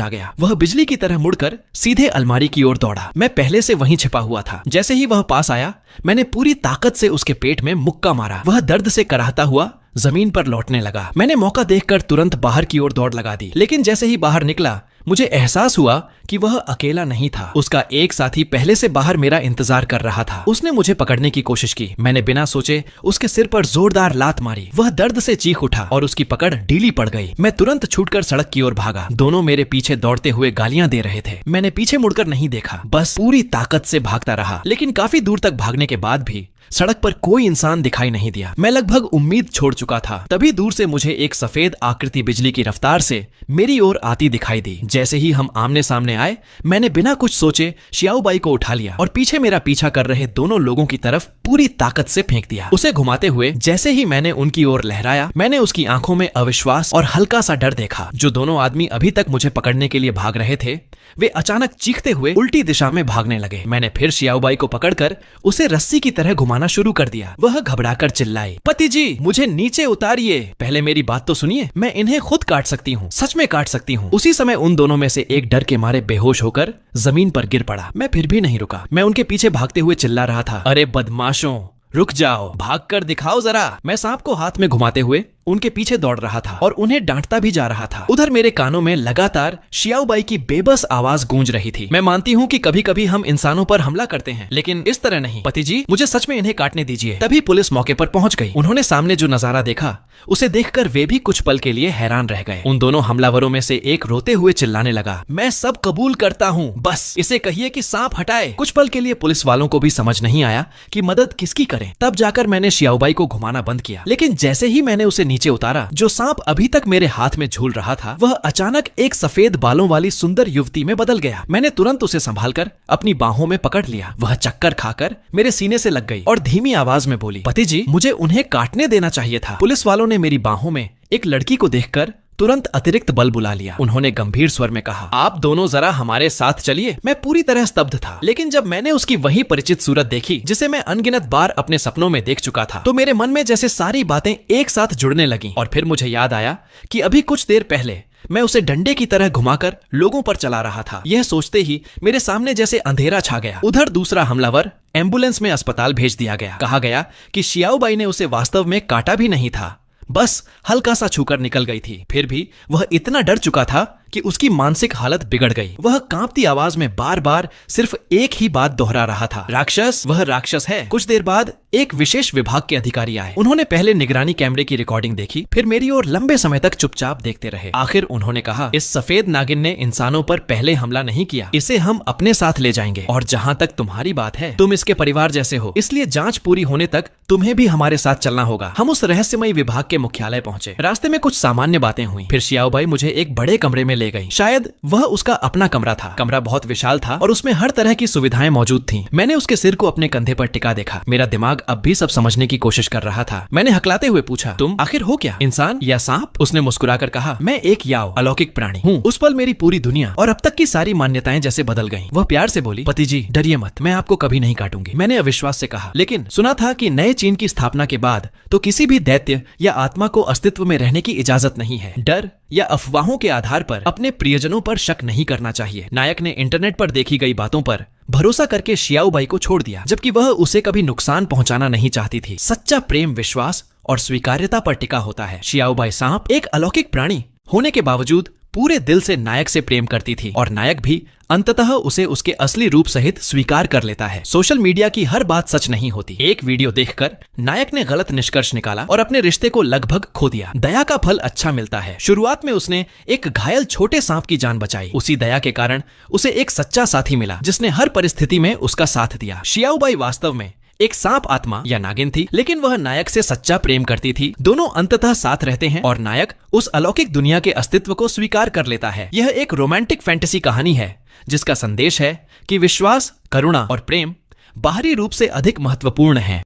आ गया। वह बिजली की तरह मुड़कर सीधे अलमारी की ओर दौड़ा। मैं पहले से वहीं छिपा हुआ था। जैसे ही वह पास आया, मैंने पूरी ताकत से उसके पेट में मुक्का मारा। वह दर्द से कराहता हुआ जमीन पर लौटने लगा। मैंने मौका देखकर तुरंत बाहर की ओर दौड़ लगा दी, लेकिन जैसे ही बाहर निकला, मुझे एहसास हुआ कि वह अकेला नहीं था। उसका एक साथी पहले से बाहर मेरा इंतजार कर रहा था। उसने मुझे पकड़ने की कोशिश की। मैंने बिना सोचे उसके सिर पर जोरदार लात मारी। वह दर्द से चीख उठा और उसकी पकड़ ढीली पड़ गई। मैं तुरंत छूटकर सड़क की ओर भागा। दोनों मेरे पीछे दौड़ते हुए गालियां दे रहे थे। मैंने पीछे मुड़कर नहीं देखा, बस पूरी ताकत से भागता रहा। लेकिन काफी दूर तक भागने के बाद भी सड़क पर कोई इंसान दिखाई नहीं दिया। मैं लगभग उम्मीद छोड़ चुका था। तभी दूर से मुझे एक सफेद आकृति बिजली की रफ्तार से मेरी ओर आती दिखाई दी। जैसे ही हम आमने सामने आए, मैंने बिना कुछ सोचे शियाओबाई को उठा लिया और पीछे मेरा पीछा कर रहे दोनों लोगों की तरफ पूरी ताकत से फेंक दिया। उसे घुमाते हुए जैसे ही मैंने उनकी ओर लहराया, मैंने उसकी आंखों में अविश्वास और हल्का सा डर देखा। जो दोनों आदमी अभी तक मुझे पकड़ने के लिए भाग रहे थे, वे अचानक चीखते हुए उल्टी दिशा में भागने लगे। मैंने फिर शियाओबाई को पकड़कर उसे रस्सी की तरह घुमाना शुरू कर दिया। वह घबराकर चिल्लाई, पति जी, मुझे नीचे उतारिए। पहले मेरी बात तो सुनिए, मैं इन्हें खुद काट सकती हूँ, सच में काट सकती हूँ। उसी समय उन दोनों में से एक डर के मारे बेहोश होकर जमीन पर गिर पड़ा। मैं फिर भी नहीं रुका। मैं उनके पीछे भागते हुए चिल्ला रहा था, अरे बदमाशों, रुक जाओ, भाग कर दिखाओ जरा। मैं सांप को हाथ में घुमाते हुए उनके पीछे दौड़ रहा था और उन्हें डांटता भी जा रहा था। उधर मेरे कानों में लगातार शियाओबाई की बेबस आवाज गूंज रही थी, मैं मानती हूँ कि कभी कभी हम इंसानों पर हमला करते हैं, लेकिन इस तरह नहीं। पति जी, मुझे सच में इन्हें काटने दीजिए। तभी पुलिस मौके पर पहुंच गई। उन्होंने सामने जो नजारा देखा, उसे देखकर वे भी कुछ पल के लिए हैरान रह गए। उन दोनों हमलावरों में से एक रोते हुए चिल्लाने लगा, मैं सब कबूल करता हूँ, बस इसे कहिए कि सांप हटाए। कुछ पल के लिए पुलिस वालों को भी समझ नहीं आया कि मदद किसकी करें। तब जाकर मैंने शियाओबाई को घुमाना बंद किया, लेकिन जैसे ही मैंने उसे नीचे उतारा, जो सांप अभी तक मेरे हाथ में झूल रहा था, वह अचानक एक सफेद बालों वाली सुंदर युवती में बदल गया। मैंने तुरंत उसे संभालकर अपनी बाहों में पकड़ लिया। वह चक्कर खाकर मेरे सीने से लग गई और धीमी आवाज में बोली, पति जी, मुझे उन्हें काटने देना चाहिए था। पुलिस वालों ने मेरी बाहों में एक लड़की को देखकर तुरंत अतिरिक्त बल बुला लिया। उन्होंने गंभीर स्वर में कहा, आप दोनों जरा हमारे साथ चलिए। मैं पूरी तरह स्तब्ध था, लेकिन जब मैंने उसकी वही परिचित सूरत देखी जिसे मैं अनगिनत बार अपने सपनों में देख चुका था, तो मेरे मन में जैसे सारी बातें एक साथ जुड़ने लगीं। और फिर मुझे याद आया कि अभी कुछ देर पहले मैं उसे डंडे की तरह घुमाकर लोगों पर चला रहा था। यह सोचते ही मेरे सामने जैसे अंधेरा छा गया। उधर दूसरा हमलावर एम्बुलेंस में अस्पताल भेज दिया गया। कहा गया कि शियाओबाई ने उसे वास्तव में काटा भी नहीं था, बस हल्का सा छूकर निकल गई थी। फिर भी वह इतना डर चुका था कि उसकी मानसिक हालत बिगड़ गई। वह कांपती आवाज में बार बार सिर्फ एक ही बात दोहरा रहा था, राक्षस, वह राक्षस है। कुछ देर बाद एक विशेष विभाग के अधिकारी आए। उन्होंने पहले निगरानी कैमरे की रिकॉर्डिंग देखी, फिर मेरी ओर लंबे समय तक चुपचाप देखते रहे। आखिर उन्होंने कहा, इस सफेद नागिन ने इंसानों पर पहले हमला नहीं किया, इसे हम अपने साथ ले जाएंगे। और जहाँ तक तुम्हारी बात है, तुम इसके परिवार जैसे हो, इसलिए जांच पूरी होने तक तुम्हें भी हमारे साथ चलना होगा। हम उस रहस्यमयी विभाग के मुख्यालय पहुंचे। रास्ते में कुछ सामान्य बातें हुई। फिर शियाओबाई मुझे एक बड़े कमरे में ले गई। शायद वह उसका अपना कमरा था। कमरा बहुत विशाल था और उसमें हर तरह की सुविधाएं मौजूद थीं। मैंने उसके सिर को अपने कंधे पर टिका देखा। मेरा दिमाग अब भी सब समझने की कोशिश कर रहा था। मैंने हकलाते हुए पूछा, तुम आखिर हो क्या, इंसान या सांप? उसने मुस्कुराकर कहा, मैं एक याओ, अलौकिक प्राणी हूँ। उस पल मेरी पूरी दुनिया और अब तक की सारी मान्यताएं जैसे बदल गईं। वह प्यार से बोली, पति जी डरिए मत, मैं आपको कभी नहीं काटूंगी। मैंने अविश्वास से कहा, लेकिन सुना था कि नए चीन की स्थापना के बाद तो किसी भी दैत्य या आत्मा को अस्तित्व में रहने की इजाजत नहीं है। डर या अफवाहों के आधार पर अपने प्रियजनों पर शक नहीं करना चाहिए। नायक ने इंटरनेट पर देखी गई बातों पर भरोसा करके शियाओबाई को छोड़ दिया, जबकि वह उसे कभी नुकसान पहुंचाना नहीं चाहती थी। सच्चा प्रेम विश्वास और स्वीकार्यता पर टिका होता है। शियाओबाई सांप एक अलौकिक प्राणी होने के बावजूद पूरे दिल से नायक से प्रेम करती थी और नायक भी अंततः उसे उसके असली रूप सहित स्वीकार कर लेता है। सोशल मीडिया की हर बात सच नहीं होती। एक वीडियो देखकर नायक ने गलत निष्कर्ष निकाला और अपने रिश्ते को लगभग खो दिया। दया का फल अच्छा मिलता है। शुरुआत में उसने एक घायल छोटे सांप की जान बचाई। उसी दया के कारण उसे एक सच्चा साथी मिला जिसने हर परिस्थिति में उसका साथ दिया। शियाओबाई वास्तव में एक सांप आत्मा या नागिन थी, लेकिन वह नायक से सच्चा प्रेम करती थी। दोनों अंततः साथ रहते हैं और नायक उस अलौकिक दुनिया के अस्तित्व को स्वीकार कर लेता है। यह एक रोमांटिक फैंटेसी कहानी है जिसका संदेश है कि विश्वास, करुणा और प्रेम बाहरी रूप से अधिक महत्वपूर्ण है।